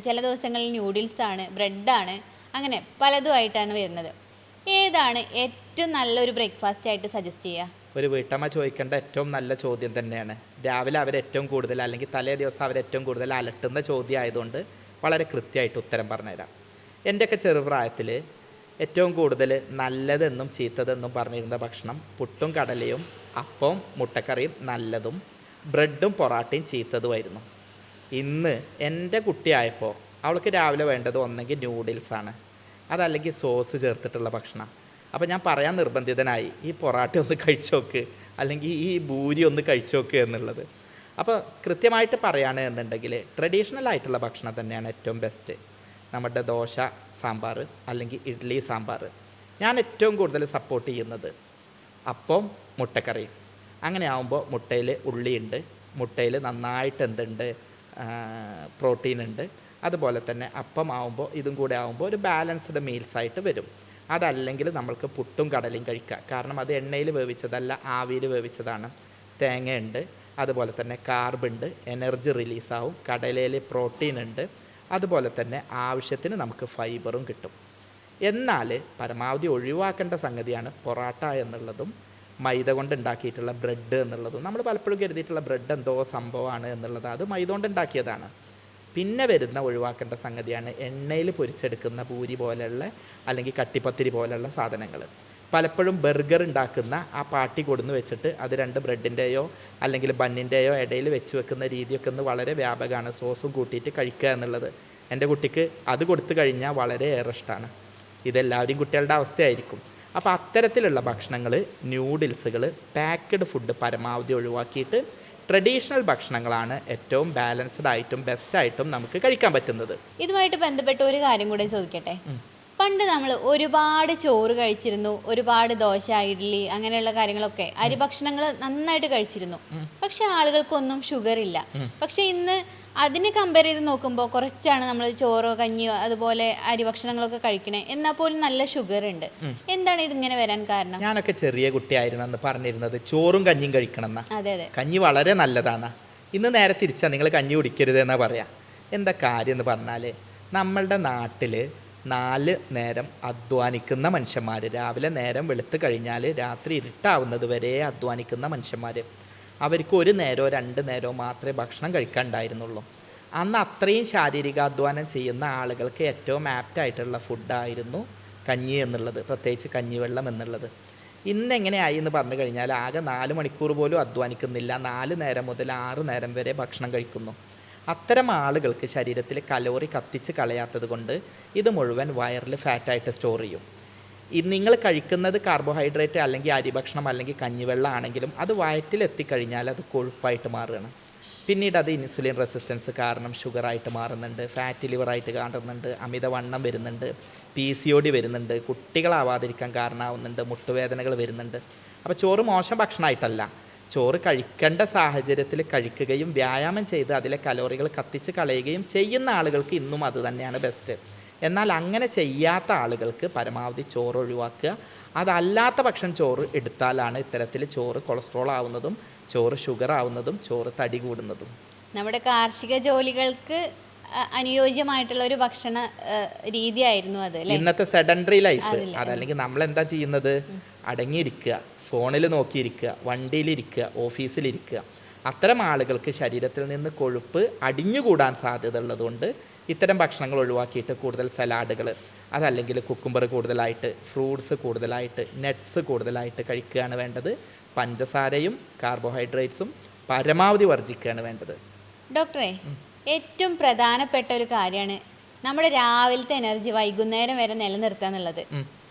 ചില ദിവസങ്ങളിൽ ന്യൂഡിൽസാണ്, ബ്രെഡാണ്, അങ്ങനെ പലതുമായിട്ടാണ് വരുന്നത്. ഏതാണ് ഏറ്റവും നല്ലൊരു ബ്രേക്ക്ഫാസ്റ്റ് ആയിട്ട് സജസ്റ്റ് ചെയ്യുക? ഒരു വീട്ടമ്മ ചോദിക്കേണ്ട ഏറ്റവും നല്ല ചോദ്യം തന്നെയാണ്. രാവിലെ അവരേറ്റവും കൂടുതൽ അല്ലെങ്കിൽ തലേ ദിവസം അവരേറ്റവും കൂടുതൽ അലട്ടുന്ന ചോദ്യം ആയതുകൊണ്ട് വളരെ കൃത്യമായിട്ട് ഉത്തരം പറഞ്ഞുതരാം. എൻ്റെയൊക്കെ ചെറുപ്രായത്തിൽ ഏറ്റവും കൂടുതൽ നല്ലതെന്നും ചീത്തതെന്നും പറഞ്ഞിരുന്ന ഭക്ഷണം പുട്ടും കടലയും അപ്പവും മുട്ടക്കറിയും നല്ലതും ബ്രെഡും പൊറാട്ടയും ചീത്തതുമായിരുന്നു. ഇന്ന് എൻ്റെ കുട്ടിയായപ്പോൾ അവൾക്ക് രാവിലെ വേണ്ടത് ഒന്നെങ്കിൽ ന്യൂഡിൽസാണ്, അതല്ലെങ്കിൽ സോസ് ചേർത്തിട്ടുള്ള ഭക്ഷണം. അപ്പോൾ ഞാൻ പറയാൻ നിർബന്ധിതനായി, ഈ പൊറാട്ട ഒന്ന് കഴിച്ചു നോക്ക്, അല്ലെങ്കിൽ ഈ ഭൂരി ഒന്ന് കഴിച്ചു നോക്ക് എന്നുള്ളത്. അപ്പോൾ കൃത്യമായിട്ട് പറയുകയാണ് എന്നുണ്ടെങ്കിൽ ട്രഡീഷണൽ ആയിട്ടുള്ള ഭക്ഷണം തന്നെയാണ് ഏറ്റവും ബെസ്റ്റ്. നമ്മുടെ ദോശ സാമ്പാർ അല്ലെങ്കിൽ ഇഡ്ഡലി സാമ്പാർ. ഞാൻ ഏറ്റവും കൂടുതൽ സപ്പോർട്ട് ചെയ്യുന്നത് അപ്പം മുട്ടക്കറിയും. അങ്ങനെ ആകുമ്പോൾ മുട്ടയിൽ ഉള്ളിയുണ്ട്, മുട്ടയിൽ നന്നായിട്ട് എന്തുണ്ട്, പ്രോട്ടീൻ ഉണ്ട്. അതുപോലെ തന്നെ അപ്പം ആകുമ്പോൾ ഇതും കൂടെ ആകുമ്പോൾ ഒരു ബാലൻസ്ഡ് മീൽസായിട്ട് വരും. അതല്ലെങ്കിൽ നമ്മൾക്ക് പുട്ടും കടലയും കഴിക്കുക. കാരണം അത് എണ്ണയിൽ വേവിച്ചതല്ല, ആവിയിൽ വേവിച്ചതാണ്. തേങ്ങയുണ്ട്, അതുപോലെ തന്നെ കാർബുണ്ട്, എനർജി റിലീസാവും, കടലയിൽ പ്രോട്ടീൻ ഉണ്ട്, അതുപോലെ തന്നെ ആവശ്യത്തിന് നമുക്ക് ഫൈബറും കിട്ടും. എന്നാൽ പരമാവധി ഒഴിവാക്കേണ്ട സംഗതിയാണ് പൊറാട്ട എന്നുള്ളതും മൈദ കൊണ്ട് ഉണ്ടാക്കിയിട്ടുള്ള ബ്രെഡ് എന്നുള്ളതും. നമ്മൾ പലപ്പോഴും കരുതിയിട്ടുള്ള ബ്രെഡ് എന്തോ സംഭവമാണ് എന്നുള്ളത് അത് മൈദ കൊണ്ട് ഉണ്ടാക്കിയതാണ്. പിന്നെ വരുന്ന ഒഴിവാക്കേണ്ട സംഗതിയാണ് എണ്ണയിൽ പൊരിച്ചെടുക്കുന്ന പൂരി പോലെയുള്ള അല്ലെങ്കിൽ കട്ടിപ്പത്തിരി പോലെയുള്ള സാധനങ്ങൾ. പലപ്പോഴും ബർഗർ ഉണ്ടാക്കുന്ന ആ പാട്ടി കൊടുന്ന് വെച്ചിട്ട് അത് 2 ബ്രെഡിൻ്റെയോ അല്ലെങ്കിൽ ബണ്ണിൻ്റെയോ ഇടയിൽ വെച്ച് വെക്കുന്ന രീതിയൊക്കെ ഒന്ന് വളരെ വ്യാപകമാണ്. സോസും കൂട്ടിയിട്ട് കഴിക്കുക എന്നുള്ളത് എൻ്റെ കുട്ടിക്ക് അത് കൊടുത്തു കഴിഞ്ഞാൽ വളരെയേറെ ഇഷ്ടമാണ്. ഇതെല്ലാവരും കുട്ടികളുടെ അവസ്ഥയായിരിക്കും. അപ്പോൾ അത്തരത്തിലുള്ള ഭക്ഷണങ്ങൾ, ന്യൂഡിൽസുകൾ, പാക്ക്ഡ് ഫുഡ് പരമാവധി ഒഴിവാക്കിയിട്ട് ട്രഡീഷണൽ ഭക്ഷണങ്ങളാണ് ഏറ്റവും ബാലൻസ്ഡ് ആയിട്ടും ബെസ്റ്റായിട്ടും നമുക്ക് കഴിക്കാൻ പറ്റുന്നത്. ഇതുമായിട്ട് ബന്ധപ്പെട്ട ഒരു കാര്യം കൂടെ ചോദിക്കട്ടെ. പണ്ട് നമ്മൾ ഒരുപാട് ചോറ് കഴിച്ചിരുന്നു, ഒരുപാട് ദോശ, ഇഡ്ഡലി അങ്ങനെയുള്ള കാര്യങ്ങളൊക്കെ അരിഭക്ഷണങ്ങൾ നന്നായിട്ട് കഴിച്ചിരുന്നു. പക്ഷെ ആളുകൾക്കൊന്നും ഷുഗർ ഇല്ല. പക്ഷെ ഇന്ന് അതിനെ കമ്പയർ ചെയ്ത് നോക്കുമ്പോൾ കുറച്ചാണ് നമ്മൾ ചോറോ കഞ്ഞിയോ അതുപോലെ അരിഭക്ഷണങ്ങളൊക്കെ കഴിക്കണേ, എന്നാൽ പോലും നല്ല ഷുഗർ ഉണ്ട്. എന്താണ് ഇതിങ്ങനെ വരാൻ കാരണം? ഞാനൊക്കെ ചെറിയ കുട്ടിയായിരുന്നു അന്ന് പറഞ്ഞിരുന്നത് ചോറും കഞ്ഞിയും കഴിക്കണം എന്നാ. അതെ അതെ, കഞ്ഞി വളരെ നല്ലതാണ്. ഇന്ന് നേരെ തിരിച്ചാൽ നിങ്ങൾ കഞ്ഞി കുടിക്കരുത് എന്നാ പറയാ. എന്താ കാര്യം എന്ന് പറഞ്ഞാൽ നമ്മളുടെ നാട്ടിൽ 4 നേരം അധ്വാനിക്കുന്ന മനുഷ്യന്മാർ, രാവിലെ നേരം വെളുത്ത് കഴിഞ്ഞാൽ രാത്രി ഇരുട്ടാവുന്നത് വരെ അധ്വാനിക്കുന്ന മനുഷ്യന്മാർ, അവർക്ക് 1 നേരമോ 2 നേരമോ മാത്രമേ ഭക്ഷണം കഴിക്കാനുണ്ടായിരുന്നുള്ളൂ. അന്ന് അത്രയും ശാരീരികാധ്വാനം ചെയ്യുന്ന ആളുകൾക്ക് ഏറ്റവും ആപ്റ്റായിട്ടുള്ള ഫുഡായിരുന്നു കഞ്ഞി എന്നുള്ളത്, പ്രത്യേകിച്ച് കഞ്ഞിവെള്ളം എന്നുള്ളത്. ഇന്നെങ്ങനെയായി എന്ന് പറഞ്ഞു കഴിഞ്ഞാൽ ആകെ 4 മണിക്കൂർ പോലും അധ്വാനിക്കുന്നില്ല, 4 നേരം മുതൽ 6 നേരം വരെ ഭക്ഷണം കഴിക്കുന്നു. അത്തരം ആളുകൾക്ക് ശരീരത്തിൽ കലോറി കത്തിച്ച് കളയാത്തത് കൊണ്ട് ഇത് മുഴുവൻ വയറിൽ ഫാറ്റായിട്ട് സ്റ്റോർ ചെയ്യും. നിങ്ങൾ കഴിക്കുന്നത് കാർബോഹൈഡ്രേറ്റ് അല്ലെങ്കിൽ അരിഭക്ഷണം അല്ലെങ്കിൽ കഞ്ഞിവെള്ളം ആണെങ്കിലും അത് വയറ്റിലെത്തിക്കഴിഞ്ഞാൽ അത് കൊഴുപ്പായിട്ട് മാറുകയാണ്. പിന്നീട് അത് ഇൻസുലിൻ റെസിസ്റ്റൻസ് കാരണം ഷുഗറായിട്ട് മാറുന്നുണ്ട്, ഫാറ്റി ലിവറായിട്ട് കാണുന്നുണ്ട്, അമിതവണ്ണം വരുന്നുണ്ട്, PCOD വരുന്നുണ്ട്, കുട്ടികളാവാതിരിക്കാൻ കാരണമാവുന്നുണ്ട്, മുട്ടുവേദനകൾ വരുന്നുണ്ട്. അപ്പോൾ ചോറ് മോശം ഭക്ഷണമായിട്ടല്ല, ചോറ് കഴിക്കേണ്ട സാഹചര്യത്തിൽ കഴിക്കുകയും വ്യായാമം ചെയ്ത് അതിലെ കലോറികൾ കത്തിച്ച് കളയുകയും ചെയ്യുന്ന ആളുകൾക്ക് ഇന്നും അത് തന്നെയാണ് ബെസ്റ്റ്. എന്നാൽ അങ്ങനെ ചെയ്യാത്ത ആളുകൾക്ക് പരമാവധി ചോറ് ഒഴിവാക്കുക. അതല്ലാത്ത പക്ഷം ചോറ് എടുത്താലാണ് ഇത്തരത്തിൽ ചോറ് കൊളസ്ട്രോൾ ആവുന്നതും ചോറ് ഷുഗർ ആവുന്നതും ചോറ് തടി കൂടുന്നതും. നമ്മുടെ കാർഷിക ജോലികൾക്ക് അനുയോജ്യമായിട്ടുള്ള ഒരു ഭക്ഷണ രീതിയായിരുന്നു അത് അല്ലേ? ഇന്നത്തെ സെഡൻഡറി ലൈഫ് അതല്ലെങ്കിൽ നമ്മളെന്താ ചെയ്യുന്നത്? അടങ്ങിയിരിക്കുക, ഫോണിൽ നോക്കിയിരിക്കുക, വണ്ടിയിലിരിക്കുക, ഓഫീസിലിരിക്കുക. അത്തരം ആളുകൾക്ക് ശരീരത്തിൽ നിന്ന് കൊഴുപ്പ് അടിഞ്ഞുകൂടാൻ സാധ്യത ഉള്ളതുകൊണ്ട് ഇത്തരം ഭക്ഷണങ്ങൾ ഒഴിവാക്കിയിട്ട് കൂടുതൽ സലാഡുകൾ, അതല്ലെങ്കിൽ കുക്കുംബർ കൂടുതലായിട്ട്, ഫ്രൂട്ട്സ് കൂടുതലായിട്ട്, നട്ട്സ് കൂടുതലായിട്ട് കഴിക്കുകയാണ് വേണ്ടത്. പഞ്ചസാരയും കാർബോഹൈഡ്രേറ്റ്സും പരമാവധി വർജിക്കുകയാണ് വേണ്ടത്. ഡോക്ടറെ, ഏറ്റവും പ്രധാനപ്പെട്ട ഒരു കാര്യമാണ് നമ്മുടെ രാവിലത്തെ എനർജി വൈകുന്നേരം വരെ നിലനിർത്തുക എന്നുള്ളത്.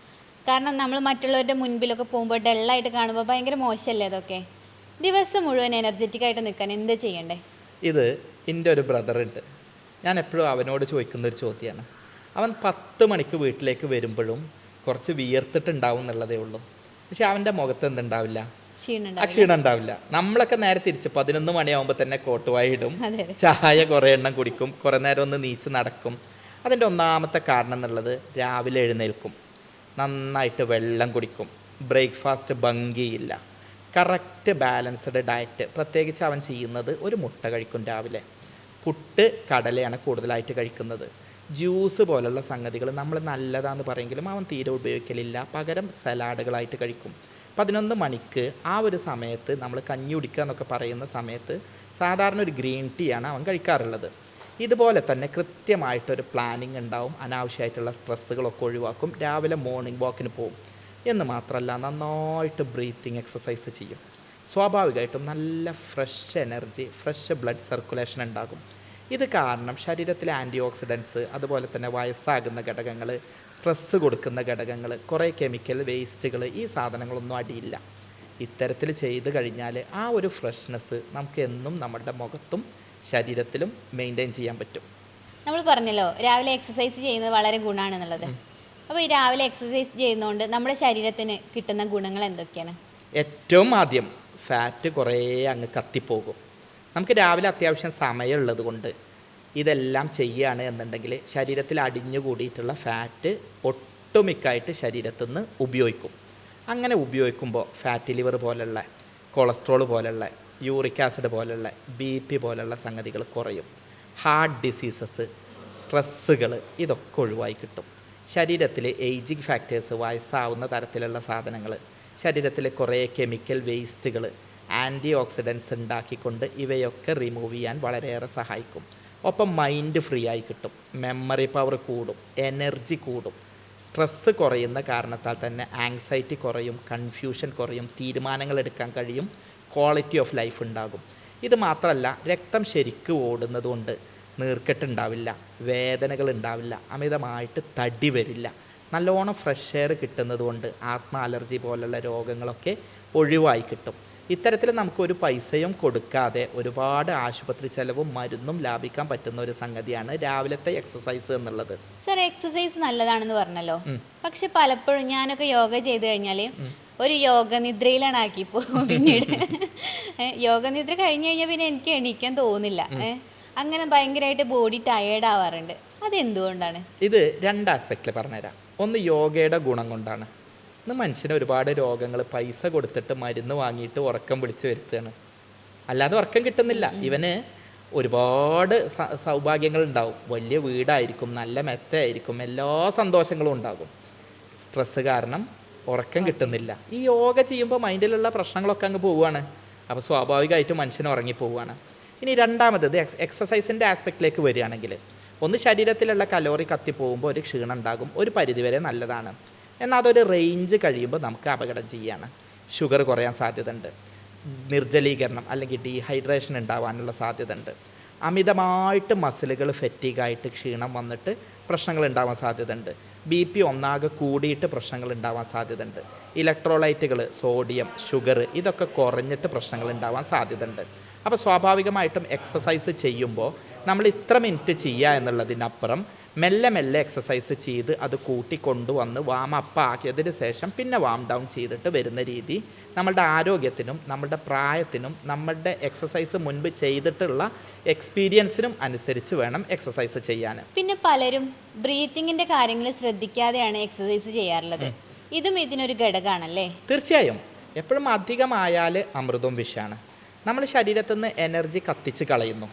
കാരണം നമ്മൾ മറ്റുള്ളവരുടെ മുൻപിലൊക്കെ പോകുമ്പോൾ ഡള്ളായിട്ട് കാണുമ്പോൾ ഭയങ്കര മോശമല്ലേ അതൊക്കെ? ദിവസം മുഴുവൻ എനർജറ്റിക് ആയിട്ട് നിൽക്കാൻ എന്താ ചെയ്യണ്ടേ? ഇത് എൻ്റെ ഒരു ബ്രദറുണ്ട്, ഞാൻ എപ്പോഴും അവനോട് ചോദിക്കുന്നൊരു ചോദ്യമാണ്. അവൻ 10 മണിക്ക് വീട്ടിലേക്ക് വരുമ്പോഴും കുറച്ച് വിയർത്തിട്ടുണ്ടാവും എന്നുള്ളതേ ഉള്ളൂ. പക്ഷെ അവൻ്റെ മുഖത്ത് എന്തുണ്ടാവില്ല? ക്ഷീണം ഉണ്ടാവില്ല. നമ്മളൊക്കെ നേരെ തിരിച്ച് 11 മണിയാകുമ്പോൾ തന്നെ കോട്ടുവായി ഇടും, ചായ കുറേ എണ്ണം കുടിക്കും, കുറേ നേരം ഒന്ന് നീച്ച് നടക്കും. അതിൻ്റെ ഒന്നാമത്തെ കാരണം എന്നുള്ളത് രാവിലെ എഴുന്നേൽക്കും, നന്നായിട്ട് വെള്ളം കുടിക്കും, ബ്രേക്ക്ഫാസ്റ്റ് ഭംഗിയില്ല, കറക്റ്റ് ബാലൻസ്ഡ് ഡയറ്റ്. പ്രത്യേകിച്ച് അവൻ ചെയ്യുന്നത് ഒരു മുട്ട കഴിക്കും രാവിലെ, പുട്ട് കടലയാണ് കൂടുതലായിട്ട് കഴിക്കുന്നത്. ജ്യൂസ് പോലുള്ള സംഗതികൾ നമ്മൾ നല്ലതാണെന്ന് പറയെങ്കിലും അവൻ തീരെ ഉപയോഗിക്കലില്ല, പകരം സലാഡുകളായിട്ട് കഴിക്കും. 11 മണിക്ക് ആ ഒരു സമയത്ത് നമ്മൾ കഞ്ഞി കുടിക്കുക എന്നൊക്കെ പറയുന്ന സമയത്ത് സാധാരണ ഒരു ഗ്രീൻ ടീ ആണ് അവൻ കഴിക്കാറുള്ളത്. ഇതുപോലെ തന്നെ കൃത്യമായിട്ടൊരു പ്ലാനിങ് ഉണ്ടാവും, അനാവശ്യമായിട്ടുള്ള സ്ട്രെസ്സുകളൊക്കെ ഒഴിവാക്കും, രാവിലെ മോർണിംഗ് വാക്കിന് പോകും. എന്ന് മാത്രമല്ല നന്നായിട്ട് ബ്രീത്തിങ് എക്സസൈസ് ചെയ്യും. സ്വാഭാവികമായിട്ടും നല്ല fresh energy, fresh blood circulation ഉണ്ടാകും. ഇത് കാരണം ശരീരത്തിലെ ആൻറ്റി ഓക്സിഡൻസ്, അതുപോലെ തന്നെ വയസ്സാകുന്ന ഘടകങ്ങൾ, സ്ട്രെസ്സ് കൊടുക്കുന്ന ഘടകങ്ങൾ, കുറേ കെമിക്കൽ വേസ്റ്റുകൾ, ഈ സാധനങ്ങളൊന്നും അടിയില്ല. ഇത്തരത്തിൽ ചെയ്ത് കഴിഞ്ഞാൽ ആ ഒരു ഫ്രഷ്നെസ് നമുക്ക് എന്നും നമ്മുടെ മുഖത്തും ശരീരത്തിലും മെയിൻറ്റെയിൻ ചെയ്യാൻ പറ്റും. നമ്മൾ പറഞ്ഞല്ലോ രാവിലെ എക്സസൈസ് ചെയ്യുന്നത് വളരെ ഗുണമാണെന്നുള്ളത്. അപ്പോൾ ഈ രാവിലെ എക്സസൈസ് ചെയ്യുന്നതുകൊണ്ട് നമ്മുടെ ശരീരത്തിന് കിട്ടുന്ന ഗുണങ്ങൾ എന്തൊക്കെയാണ്? ഏറ്റവും ആദ്യം ഫാറ്റ് കുറേ അങ്ങ് കത്തിപ്പോകും. നമുക്ക് രാവിലെ അത്യാവശ്യം സമയമുള്ളത് കൊണ്ട് ഇതെല്ലാം ചെയ്യുകയാണ് എന്നുണ്ടെങ്കിൽ ശരീരത്തിൽ അടിഞ്ഞു കൂടിയിട്ടുള്ള ഫാറ്റ് ഒട്ടുമിക്കായിട്ട് ശരീരത്തിൽ നിന്ന് ഉപയോഗിക്കും. അങ്ങനെ ഉപയോഗിക്കുമ്പോൾ ഫാറ്റി ലിവർ പോലുള്ള, കൊളസ്ട്രോൾ പോലുള്ള, യൂറിക് ആസിഡ് പോലുള്ള, BP പോലുള്ള സംഗതികൾ കുറയും. ഹാർട്ട് ഡിസീസസ്, സ്ട്രെസ്സുകൾ ഇതൊക്കെ ഒഴിവായി കിട്ടും. ശരീരത്തിൽ ഏജിങ് ഫാക്ടേഴ്സ്, വയസ്സാവുന്ന തരത്തിലുള്ള സാധനങ്ങൾ, ശരീരത്തിലെ കുറേ കെമിക്കൽ വേസ്റ്റുകൾ, ആൻറ്റി ഓക്സിഡൻസ് ഉണ്ടാക്കിക്കൊണ്ട് ഇവയൊക്കെ റിമൂവ് ചെയ്യാൻ വളരെയേറെ സഹായിക്കും. ഒപ്പം മൈൻഡ് ഫ്രീ ആയി കിട്ടും, മെമ്മറി പവർ കൂടും, എനർജി കൂടും. സ്ട്രെസ്സ് കുറയുന്ന കാരണത്താൽ തന്നെ ആങ്സൈറ്റി കുറയും, കൺഫ്യൂഷൻ കുറയും, തീരുമാനങ്ങൾ എടുക്കാൻ കഴിയും, ക്വാളിറ്റി ഓഫ് ലൈഫ് ഉണ്ടാകും. ഇത് മാത്രമല്ല രക്തം ശരിക്കും ഓടുന്നതുകൊണ്ട് നീർക്കെട്ടുണ്ടാവില്ല, വേദനകൾ ഉണ്ടാവില്ല, അമിതമായിട്ട് തടി വരില്ല, നല്ലോണം ഫ്രഷ് എയർ കിട്ടുന്നത് കൊണ്ട് ആസ്മ, അലർജി പോലുള്ള രോഗങ്ങളൊക്കെ ഒഴിവായി കിട്ടും. ഇത്തരത്തിൽ നമുക്കൊരു പൈസയും കൊടുക്കാതെ ഒരുപാട് ആശുപത്രി ചെലവും മരുന്നും ലാഭിക്കാൻ പറ്റുന്ന ഒരു സംഗതിയാണ് രാവിലത്തെ എക്സസൈസ് എന്നുള്ളത്. സർ, എക്സസൈസ് നല്ലതാണെന്ന് പറഞ്ഞല്ലോ, പക്ഷെ പലപ്പോഴും ഞാനൊക്കെ യോഗ ചെയ്ത് കഴിഞ്ഞാൽ ഒരു യോഗ നിദ്രയിലാണ് ആക്കിപ്പോൾ. പിന്നീട് യോഗ നിദ്ര കഴിഞ്ഞ് കഴിഞ്ഞാൽ പിന്നെ എനിക്ക് എണീക്കാൻ തോന്നില്ല. അങ്ങനെ ഭയങ്കരമായിട്ട് ബോഡി ടയേർഡ് ആവാറുണ്ട്. അതെന്തുകൊണ്ടാണ്? ഇത് 2 ആസ്പെക്റ്റിൽ പറഞ്ഞുതരാം. ഒന്ന് യോഗയുടെ ഗുണം കൊണ്ടാണ്. ഇന്ന് മനുഷ്യന് ഒരുപാട് രോഗങ്ങൾ പൈസ കൊടുത്തിട്ട് മരുന്ന് വാങ്ങിയിട്ട് ഉറക്കം പിടിച്ച് വരുത്തുകയാണ്, അല്ലാതെ ഉറക്കം കിട്ടുന്നില്ല. ഇവന് ഒരുപാട് സൗഭാഗ്യങ്ങൾ ഉണ്ടാവും, വലിയ വീടായിരിക്കും, നല്ല മെത്തയായിരിക്കും, എല്ലാ സന്തോഷങ്ങളും ഉണ്ടാകും. സ്ട്രെസ്സ് കാരണം ഉറക്കം കിട്ടുന്നില്ല. ഈ യോഗ ചെയ്യുമ്പോൾ മൈൻഡിലുള്ള പ്രശ്നങ്ങളൊക്കെ അങ്ങ് പോവുകയാണ്. അപ്പോൾ സ്വാഭാവികമായിട്ടും മനുഷ്യൻ ഉറങ്ങിപ്പോവുകയാണ്. ഇനി രണ്ടാമത് എക്സസൈസിൻ്റെ ആസ്പെക്റ്റിലേക്ക് വരികയാണെങ്കിൽ, ഒന്ന് ശരീരത്തിലുള്ള കലോറി കത്തിപ്പോകുമ്പോൾ ഒരു ക്ഷീണം ഉണ്ടാകും, ഒരു പരിധിവരെ നല്ലതാണ്. എന്നാൽ അതൊരു റേഞ്ച് കഴിയുമ്പോൾ നമുക്ക് അപകടം ചെയ്യാണ്. ഷുഗർ കുറയാൻ സാധ്യതയുണ്ട്, നിർജ്ജലീകരണം അല്ലെങ്കിൽ ഡീഹൈഡ്രേഷൻ ഉണ്ടാവാനുള്ള സാധ്യതയുണ്ട്, അമിതമായിട്ട് മസിലുകൾ ഫെറ്റീഗായിട്ട് ക്ഷീണം വന്നിട്ട് പ്രശ്നങ്ങൾ ഉണ്ടാവാൻ സാധ്യതയുണ്ട്, BP ഒന്നാകെ കൂടിയിട്ട് പ്രശ്നങ്ങൾ ഉണ്ടാവാൻ സാധ്യതയുണ്ട്, ഇലക്ട്രോലൈറ്റുകൾ സോഡിയം ഷുഗർ ഇതൊക്കെ കുറഞ്ഞിട്ട് പ്രശ്നങ്ങൾ ഉണ്ടാവാൻ സാധ്യതയുണ്ട്. അപ്പോൾ സ്വാഭാവികമായിട്ടും എക്സസൈസ് ചെയ്യുമ്പോൾ നമ്മൾ ഇത്ര മിനിറ്റ് ചെയ്യുക എന്നുള്ളതിനപ്പുറം മെല്ലെ മെല്ലെ എക്സസൈസ് ചെയ്ത് അത് കൂട്ടിക്കൊണ്ടുവന്ന് വാം അപ്പ് ആക്കിയതിന് ശേഷം പിന്നെ വാം ഡൗൺ ചെയ്തിട്ട് വരുന്ന രീതി നമ്മളുടെ ആരോഗ്യത്തിനും നമ്മളുടെ പ്രായത്തിനും നമ്മളുടെ എക്സസൈസ് മുൻപ് ചെയ്തിട്ടുള്ള എക്സ്പീരിയൻസിനും അനുസരിച്ച് വേണം എക്സസൈസ് ചെയ്യാൻ. പിന്നെ പലരും ബ്രീത്തിങ്ങിൻ്റെ കാര്യങ്ങൾ ശ്രദ്ധിക്കാതെയാണ് എക്സസൈസ് ചെയ്യാറുള്ളത്. ഇതും ഇതിനൊരു ഘടകമാണല്ലേ? തീർച്ചയായും. എപ്പോഴും അധികമായാൽ അമൃതവും വിഷമാണ്. നമ്മൾ ശരീരത്തിൽ നിന്ന് എനർജി കത്തിച്ച് കളയുന്നു,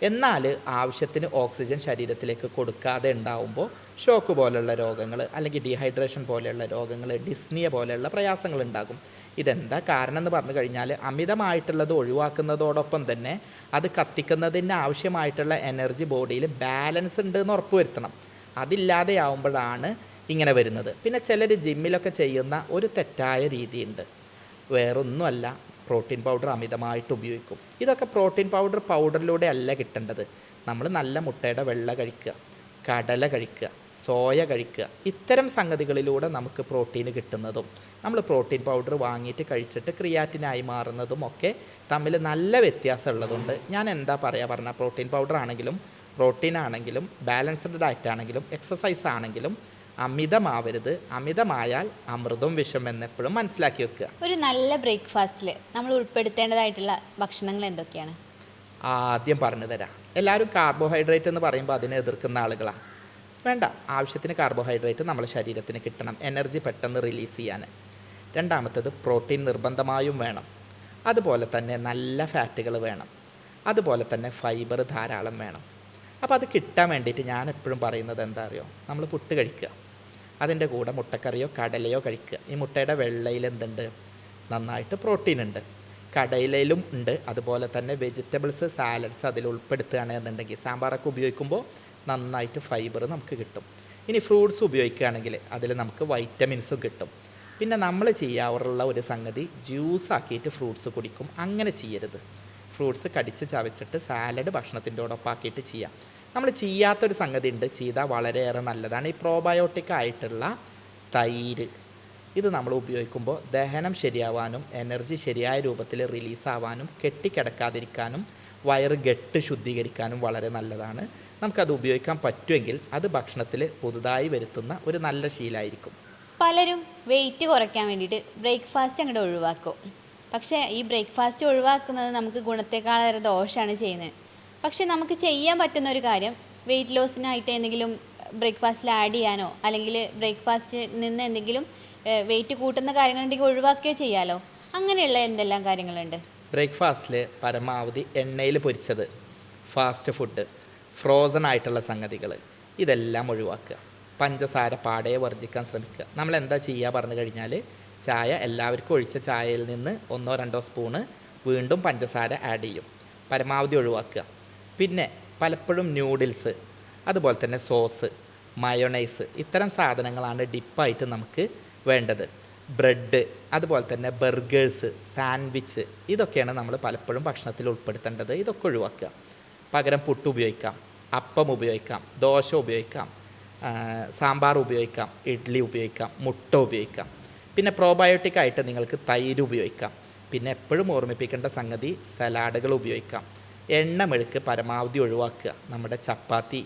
എന്നാൽ ആവശ്യത്തിന് ഓക്സിജൻ ശരീരത്തിലേക്ക് കൊടുക്കാതെ ഉണ്ടാവുമ്പോൾ ഷോക്ക് പോലെയുള്ള രോഗങ്ങൾ അല്ലെങ്കിൽ ഡീഹൈഡ്രേഷൻ പോലെയുള്ള രോഗങ്ങൾ, ഡിസ്നിയ പോലെയുള്ള പ്രയാസങ്ങൾ ഉണ്ടാകും. ഇതെന്താ കാരണം എന്ന് പറഞ്ഞു കഴിഞ്ഞാൽ അമിതമായിട്ടുള്ളത് ഒഴിവാക്കുന്നതോടൊപ്പം തന്നെ അത് കത്തിക്കുന്നതിന് ആവശ്യമായിട്ടുള്ള എനർജി ബോഡിയിൽ ബാലൻസ് ഉണ്ട് എന്ന് ഉറപ്പുവരുത്തണം. അതില്ലാതെയാവുമ്പോഴാണ് ഇങ്ങനെ വരുന്നത്. പിന്നെ ചിലർ ജിമ്മിലൊക്കെ ചെയ്യുന്ന ഒരു തെറ്റായ രീതിയുണ്ട്. വേറൊന്നുമല്ല, പ്രോട്ടീൻ പൗഡർ അമിതമായിട്ട് ഉപയോഗിക്കും. ഇതൊക്കെ പ്രോട്ടീൻ പൗഡറിലൂടെ അല്ല കിട്ടേണ്ടത്. നമ്മൾ നല്ല മുട്ടയുടെ വെള്ള കഴിക്കുക, കടല കഴിക്കുക, സോയ കഴിക്കുക, ഇത്തരം സംഗതികളിലൂടെ നമുക്ക് പ്രോട്ടീൻ കിട്ടുന്നതും നമ്മൾ പ്രോട്ടീൻ പൗഡർ വാങ്ങിയിട്ട് കഴിച്ചിട്ട് ക്രിയാറ്റിനായി മാറുന്നതും ഒക്കെ തമ്മിൽ നല്ല വ്യത്യാസം ഉള്ളതുകൊണ്ട് ഞാൻ എന്താ പറഞ്ഞാൽ പ്രോട്ടീൻ പൗഡർ ആണെങ്കിലും പ്രോട്ടീൻ ആണെങ്കിലും ബാലൻസ്ഡ് ഡയറ്റ് ആണെങ്കിലും എക്സസൈസ് ആണെങ്കിലും അമിതമാവരുത്. അമിതമായാൽ അമൃതം വിഷം എന്നെപ്പോഴും മനസ്സിലാക്കി വെക്കുക. ഒരു നല്ല ബ്രേക്ക്ഫാസ്റ്റിൽ നമ്മൾ ഉൾപ്പെടുത്തേണ്ടതായിട്ടുള്ള ഭക്ഷണങ്ങൾ എന്തൊക്കെയാണ്? ആദ്യം പറഞ്ഞു തരാം. എല്ലാവരും കാർബോഹൈഡ്രേറ്റ് എന്ന് പറയുമ്പോൾ അതിനെ എതിർക്കുന്ന ആളുകളാണ്. വേണ്ട, ആവശ്യത്തിന് കാർബോഹൈഡ്രേറ്റ് നമ്മുടെ ശരീരത്തിന് കിട്ടണം, എനർജി പെട്ടെന്ന് റിലീസ് ചെയ്യാൻ. രണ്ടാമത്തേത് പ്രോട്ടീൻ നിർബന്ധമായും വേണം. അതുപോലെ തന്നെ നല്ല ഫാറ്റുകൾ വേണം. അതുപോലെ തന്നെ ഫൈബർ ധാരാളം വേണം. അപ്പോൾ അത് കിട്ടാൻ വേണ്ടിയിട്ട് ഞാൻ എപ്പോഴും പറയുന്നത് എന്താ അറിയോ, നമ്മൾ പുട്ട് കഴിക്കുക, അതിൻ്റെ കൂടെ മുട്ടക്കറിയോ കടലയോ കഴിക്കുക. ഈ മുട്ടയുടെ വെള്ളയിൽ എന്തുണ്ട്? നന്നായിട്ട് പ്രോട്ടീൻ ഉണ്ട്. കടലയിലും ഉണ്ട്. അതുപോലെ തന്നെ വെജിറ്റബിൾസ് സാലഡ്സ് അതിൽ ഉൾപ്പെടുത്തുകയാണ് എന്നുണ്ടെങ്കിൽ സാമ്പാറൊക്കെ ഉപയോഗിക്കുമ്പോൾ നന്നായിട്ട് ഫൈബർ നമുക്ക് കിട്ടും. ഇനി ഫ്രൂട്ട്സ് ഉപയോഗിക്കുകയാണെങ്കിൽ അതിൽ നമുക്ക് വൈറ്റമിൻസും കിട്ടും. പിന്നെ നമ്മൾ ചെയ്യാറുള്ള ഒരു സംഗതി ജ്യൂസ് ആക്കിയിട്ട് ഫ്രൂട്ട്സ് കുടിക്കും. അങ്ങനെ ചെയ്യരുത്. ഫ്രൂട്ട്സ് കടിച്ച് ചവച്ചിട്ട് സാലഡ് ഭക്ഷണത്തിൻ്റെയോടൊപ്പം ആക്കിയിട്ട് ചെയ്യാം. നമ്മൾ ചെയ്യാത്തൊരു സംഗതി ഉണ്ട്, ചെയ്താൽ വളരെയേറെ നല്ലതാണ്. ഈ പ്രോബയോട്ടിക് ആയിട്ടുള്ള തൈര്, ഇത് നമ്മൾ ഉപയോഗിക്കുമ്പോൾ ദഹനം ശരിയാവാനും എനർജി ശരിയായ രൂപത്തിൽ റിലീസാവാനും കെട്ടിക്കിടക്കാതിരിക്കാനും വയറ് ഗട്ട് ശുദ്ധീകരിക്കാനും വളരെ നല്ലതാണ്. നമുക്കത് ഉപയോഗിക്കാൻ പറ്റുമെങ്കിൽ അത് ഭക്ഷണത്തിൽ പുതുതായി വരുത്തുന്ന ഒരു നല്ല ശീലമായിരിക്കും. പലരും വെയിറ്റ് കുറയ്ക്കാൻ വേണ്ടിയിട്ട് ബ്രേക്ക്ഫാസ്റ്റ് അങ്ങോട്ട് ഒഴിവാക്കും. പക്ഷേ ഈ ബ്രേക്ക്ഫാസ്റ്റ് ഒഴിവാക്കുന്നത് നമുക്ക് ഗുണത്തെക്കാളേറെ ദോഷമാണ് ചെയ്യുന്നത്. പക്ഷേ നമുക്ക് ചെയ്യാൻ പറ്റുന്ന ഒരു കാര്യം വെയിറ്റ് ലോസിനായിട്ട് എന്തെങ്കിലും ബ്രേക്ക്ഫാസ്റ്റിൽ ആഡ് ചെയ്യാനോ അല്ലെങ്കിൽ ബ്രേക്ക്ഫാസ്റ്റിൽ നിന്ന് എന്തെങ്കിലും വെയിറ്റ് കൂട്ടുന്ന കാര്യങ്ങളുണ്ടെങ്കിൽ ഒഴിവാക്കുകയോ ചെയ്യാമല്ലോ. അങ്ങനെയുള്ള എന്തെല്ലാം കാര്യങ്ങളുണ്ട്? ബ്രേക്ക്ഫാസ്റ്റിൽ പരമാവധി എണ്ണയിൽ പൊരിച്ചത്, ഫാസ്റ്റ് ഫുഡ്, ഫ്രോസൺ ആയിട്ടുള്ള സംഗതികൾ ഇതെല്ലാം ഒഴിവാക്കുക. പഞ്ചസാര പാടയെ വർജിക്കാൻ ശ്രമിക്കുക. നമ്മൾ എന്താ ചെയ്യുക പറഞ്ഞു കഴിഞ്ഞാൽ ചായ എല്ലാവർക്കും ഒഴിച്ച ചായയിൽ നിന്ന് 1-2 സ്പൂണ് വീണ്ടും പഞ്ചസാര ആഡ് ചെയ്യും. പരമാവധി ഒഴിവാക്കുക. പിന്നെ പലപ്പോഴും ന്യൂഡിൽസ്, അതുപോലെ തന്നെ സോസ്, മയോണൈസ് ഇത്തരം സാധനങ്ങളാണ് ഡിപ്പായിട്ട് നമുക്ക് വേണ്ടത്. ബ്രെഡ്, അതുപോലെ തന്നെ ബർഗേഴ്സ്, സാൻഡ്വിച്ച് ഇതൊക്കെയാണ് നമ്മൾ പലപ്പോഴും ഭക്ഷണത്തിൽ ഉൾപ്പെടുത്തേണ്ടത്. ഇതൊക്കെ ഒഴിവാക്കുക. പകരം പുട്ട് ഉപയോഗിക്കാം, അപ്പം ഉപയോഗിക്കാം, ദോശ ഉപയോഗിക്കാം, സാമ്പാർ ഉപയോഗിക്കാം, ഇഡ്ഡലി ഉപയോഗിക്കാം, മുട്ട ഉപയോഗിക്കാം. പിന്നെ പ്രോബയോട്ടിക് ആയിട്ട് നിങ്ങൾക്ക് തൈര് ഉപയോഗിക്കാം. പിന്നെ എപ്പോഴും ഓർമ്മിപ്പിക്കേണ്ട സംഗതി സലാഡുകൾ ഉപയോഗിക്കാം. എണ്ണമെഴുക്ക് പരമാവധി ഒഴിവാക്കുക. നമ്മുടെ ചപ്പാത്തി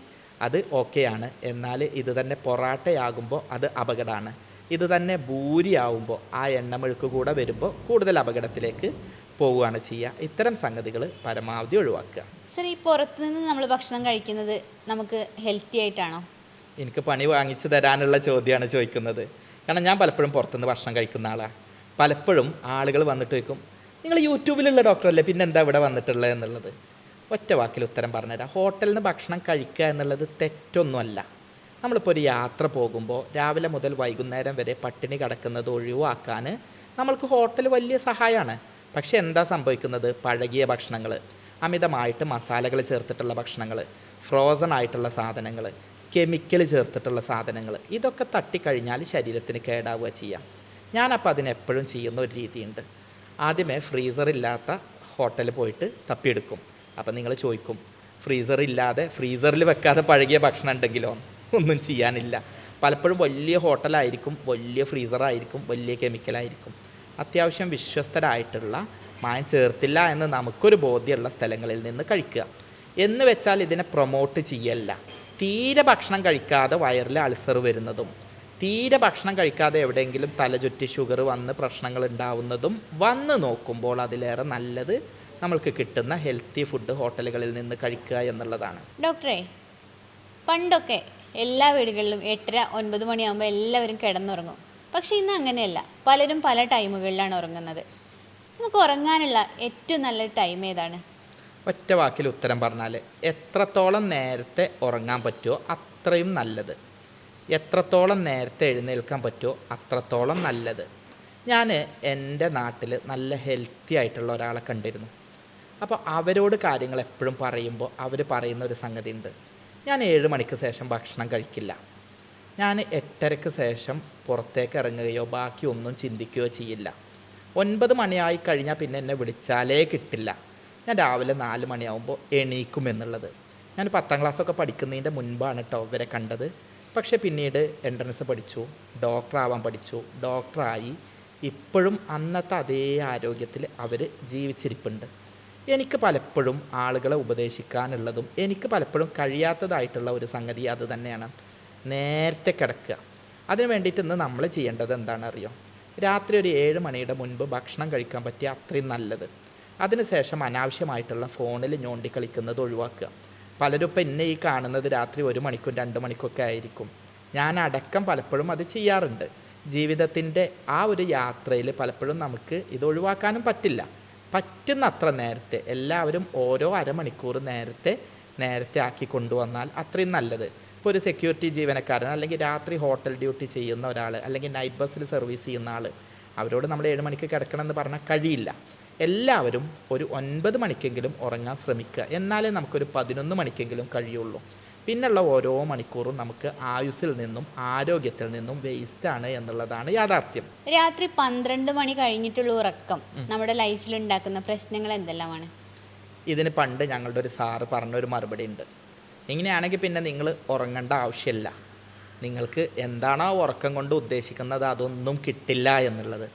അത് ഓക്കെയാണ്, എന്നാൽ ഇത് തന്നെ പൊറാട്ടയാകുമ്പോൾ അത് അപകടമാണ്. ഇത് തന്നെ ഭൂരിയാവുമ്പോൾ ആ എണ്ണമെഴുക്ക് കൂടെ വരുമ്പോൾ കൂടുതൽ അപകടത്തിലേക്ക് പോവുകയാണ് ചെയ്യുക. ഇത്തരം സംഗതികൾ പരമാവധി ഒഴിവാക്കുക. സർ, ഈ പുറത്തുനിന്ന് നമ്മൾ ഭക്ഷണം കഴിക്കുന്നത് നമുക്ക് ഹെൽത്തി ആയിട്ടാണോ? എനിക്ക് പണി വാങ്ങിച്ചു തരാനുള്ള ചോദ്യമാണ് ചോദിക്കുന്നത്. കാരണം ഞാൻ പലപ്പോഴും പുറത്തുനിന്ന് ഭക്ഷണം കഴിക്കുന്ന ആളാണ്. പലപ്പോഴും ആളുകൾ വന്നിട്ട് ചോദിക്കും, നിങ്ങൾ യൂട്യൂബിലുള്ള ഡോക്ടറല്ലേ, പിന്നെ എന്താ ഇവിടെ വന്നിട്ടുള്ളത് എന്നുള്ളത്. ഒറ്റ വാക്കിൽ ഉത്തരം പറഞ്ഞുതരാം. ഹോട്ടലിൽ നിന്ന് ഭക്ഷണം കഴിക്കുക എന്നുള്ളത് തെറ്റൊന്നുമല്ല. നമ്മളിപ്പോൾ ഒരു യാത്ര പോകുമ്പോൾ രാവിലെ മുതൽ വൈകുന്നേരം വരെ പട്ടിണി കിടക്കുന്നത് ഒഴിവാക്കാൻ നമ്മൾക്ക് ഹോട്ടൽ വലിയ സഹായമാണ്. പക്ഷേ എന്താ സംഭവിക്കുന്നത്? പഴകിയ ഭക്ഷണങ്ങൾ, അമിതമായിട്ട് മസാലകൾ ചേർത്തിട്ടുള്ള ഭക്ഷണങ്ങൾ, ഫ്രോസൺ ആയിട്ടുള്ള സാധനങ്ങൾ, കെമിക്കൽ ചേർത്തിട്ടുള്ള സാധനങ്ങൾ, ഇതൊക്കെ തട്ടിക്കഴിഞ്ഞാൽ ശരീരത്തിന് കേടാവുക ചെയ്യാം. ഞാനപ്പോൾ അതിനെപ്പോഴും ചെയ്യുന്ന ഒരു രീതിയുണ്ട്. ആദ്യമേ ഫ്രീസറില്ലാത്ത ഹോട്ടലിൽ പോയിട്ട് തപ്പിയെടുക്കും. അപ്പം നിങ്ങൾ ചോദിക്കും, ഫ്രീസറില്ലാതെ ഫ്രീസറിൽ വെക്കാതെ പഴകിയ ഭക്ഷണം ഉണ്ടെങ്കിലോ? ഒന്നും ചെയ്യാനില്ല. പലപ്പോഴും വലിയ ഹോട്ടലായിരിക്കും, വലിയ ഫ്രീസറായിരിക്കും, വലിയ കെമിക്കലായിരിക്കും. അത്യാവശ്യം വിശ്വസ്തരായിട്ടുള്ള, മായം ചേർത്തില്ല എന്ന് നമുക്കൊരു ബോധ്യമുള്ള സ്ഥലങ്ങളിൽ നിന്ന് കഴിക്കുക. എന്ന് വെച്ചാൽ ഇതിനെ പ്രൊമോട്ട് ചെയ്യല്ല. തീരെ ഭക്ഷണം കഴിക്കാതെ വയറിൽ അൾസർ വരുന്നതും, തീരെ ഭക്ഷണം കഴിക്കാതെ എവിടെയെങ്കിലും തലചുറ്റി ഷുഗർ വന്ന് പ്രശ്നങ്ങൾ ഉണ്ടാവുന്നതും വന്ന് നോക്കുമ്പോൾ അതിലേറെ നല്ലത് നമ്മൾക്ക് കിട്ടുന്ന ഹെൽത്തി ഫുഡ് ഹോട്ടലുകളിൽ നിന്ന് കഴിക്കുക എന്നുള്ളതാണ്. ഡോക്ടറെ, പണ്ടൊക്കെ എല്ലാ വീടുകളിലും 8:30-9 മണിയാകുമ്പോൾ എല്ലാവരും കിടന്നുറങ്ങും. പക്ഷേ ഇന്ന് അങ്ങനെയല്ല. പലരും പല ടൈമുകളിലാണ് ഉറങ്ങുന്നത്. നമുക്ക് ഉറങ്ങാനുള്ള ഏറ്റവും നല്ല ടൈം ഏതാണ്? ഒറ്റ വാക്കിൽ ഉത്തരം പറഞ്ഞാൽ, എത്രത്തോളം നേരത്തെ ഉറങ്ങാൻ പറ്റുമോ അത്രയും നല്ലത്. എത്രത്തോളം നേരത്തെ എഴുന്നേൽക്കാൻ പറ്റുമോ അത്രത്തോളം നല്ലത്. ഞാൻ എൻ്റെ നാട്ടിൽ നല്ല ഹെൽത്തി ആയിട്ടുള്ള ഒരാളെ കണ്ടിരുന്നു. അപ്പോൾ അവരോട് കാര്യങ്ങൾ എപ്പോഴും പറയുമ്പോൾ അവർ പറയുന്ന ഒരു സംഗതി ഉണ്ട്. ഞാൻ 7 മണിക്ക് ശേഷം ഭക്ഷണം കഴിക്കില്ല. ഞാൻ 8:30-ക്ക് ശേഷം പുറത്തേക്ക് ഇറങ്ങുകയോ ബാക്കി ഒന്നും ചിന്തിക്കുകയോ ചെയ്യില്ല. 9 മണിയായി കഴിഞ്ഞാൽ പിന്നെ എന്നെ വിളിച്ചാലേ കിട്ടില്ല. ഞാൻ രാവിലെ 4 മണിയാകുമ്പോൾ എണീക്കും എന്നുള്ളത്. ഞാൻ 10ാം ക്ലാസ്സൊക്കെ പഠിക്കുന്നതിൻ്റെ മുൻപാണ് കേട്ടോ ഇവരെ കണ്ടത്. പക്ഷേ പിന്നീട് എൻട്രൻസ് പഠിച്ചു, ഡോക്ടറാവാൻ പഠിച്ചു, ഡോക്ടറായി. ഇപ്പോഴും അന്നത്തെ അതേ ആരോഗ്യത്തിൽ അവർ ജീവിച്ചിരിപ്പുണ്ട്. എനിക്ക് പലപ്പോഴും ആളുകളെ ഉപദേശിക്കാനുള്ളതും എനിക്ക് പലപ്പോഴും കഴിയാത്തതായിട്ടുള്ള ഒരു സംഗതി അത് തന്നെയാണ്. നേരത്തെ കിടക്കുക. അതിന് വേണ്ടിയിട്ട് ഇന്ന് നമ്മൾ ചെയ്യേണ്ടത് എന്താണെന്നറിയോ? രാത്രി ഒരു 7 മണിയുടെ മുൻപ് ഭക്ഷണം കഴിക്കാൻ പറ്റിയ അത്രയും നല്ലത്. അതിനുശേഷം അനാവശ്യമായിട്ടുള്ള ഫോണിൽ ഞോണ്ടി കളിക്കുന്നത് ഒഴിവാക്കുക. പലരും ഇപ്പം എന്നെ ഈ കാണുന്നത് രാത്രി 1 മണിക്കും 2 മണിക്കൊക്കെ ആയിരിക്കും. ഞാൻ അടക്കം പലപ്പോഴും അത് ചെയ്യാറുണ്ട്. ജീവിതത്തിൻ്റെ ആ ഒരു യാത്രയിൽ പലപ്പോഴും നമുക്ക് ഇത് ഒഴിവാക്കാനും പറ്റില്ല. പറ്റുന്ന അത്ര നേരത്തെ എല്ലാവരും ഓരോ അരമണിക്കൂർ നേരത്തെ ആക്കി കൊണ്ടുവന്നാൽ അത്രയും നല്ലത്. ഇപ്പോൾ ഒരു സെക്യൂരിറ്റി ജീവനക്കാരൻ, അല്ലെങ്കിൽ രാത്രി ഹോട്ടൽ ഡ്യൂട്ടി ചെയ്യുന്ന ഒരാൾ, അല്ലെങ്കിൽ നൈറ്റ് ബസ്സിൽ സർവീസ് ചെയ്യുന്ന ആൾ, അവരോട് നമ്മൾ 7 മണിക്ക് കിടക്കണമെന്ന് പറഞ്ഞാൽ കഴിയില്ല. എല്ലാവരും ഒരു 9 മണിക്കെങ്കിലും ഉറങ്ങാൻ ശ്രമിക്കുക. എന്നാലേ നമുക്കൊരു 11 മണിക്കെങ്കിലും കഴിയുള്ളൂ. പിന്നുള്ള ഓരോ മണിക്കൂറും നമുക്ക് ആയുസ്സിൽ നിന്നും ആരോഗ്യത്തിൽ നിന്നും വേസ്റ്റാണ് എന്നുള്ളതാണ് യാഥാർത്ഥ്യം. രാത്രി 12 മണി കഴിഞ്ഞിട്ടുള്ള ഉറക്കം നമ്മുടെ ലൈഫിൽ ഉണ്ടാക്കുന്ന പ്രശ്നങ്ങൾ എന്തെല്ലാമാണ്? ഇതിന് പണ്ട് ഞങ്ങളുടെ ഒരു സാറ് പറഞ്ഞൊരു മറുപടി ഉണ്ട്. ഇങ്ങനെയാണെങ്കിൽ പിന്നെ നിങ്ങൾ ഉറങ്ങേണ്ട ആവശ്യമില്ല. നിങ്ങൾക്ക് എന്താണോ ഉറക്കം കൊണ്ട് ഉദ്ദേശിക്കുന്നത് അതൊന്നും കിട്ടില്ല എന്നുള്ളത്.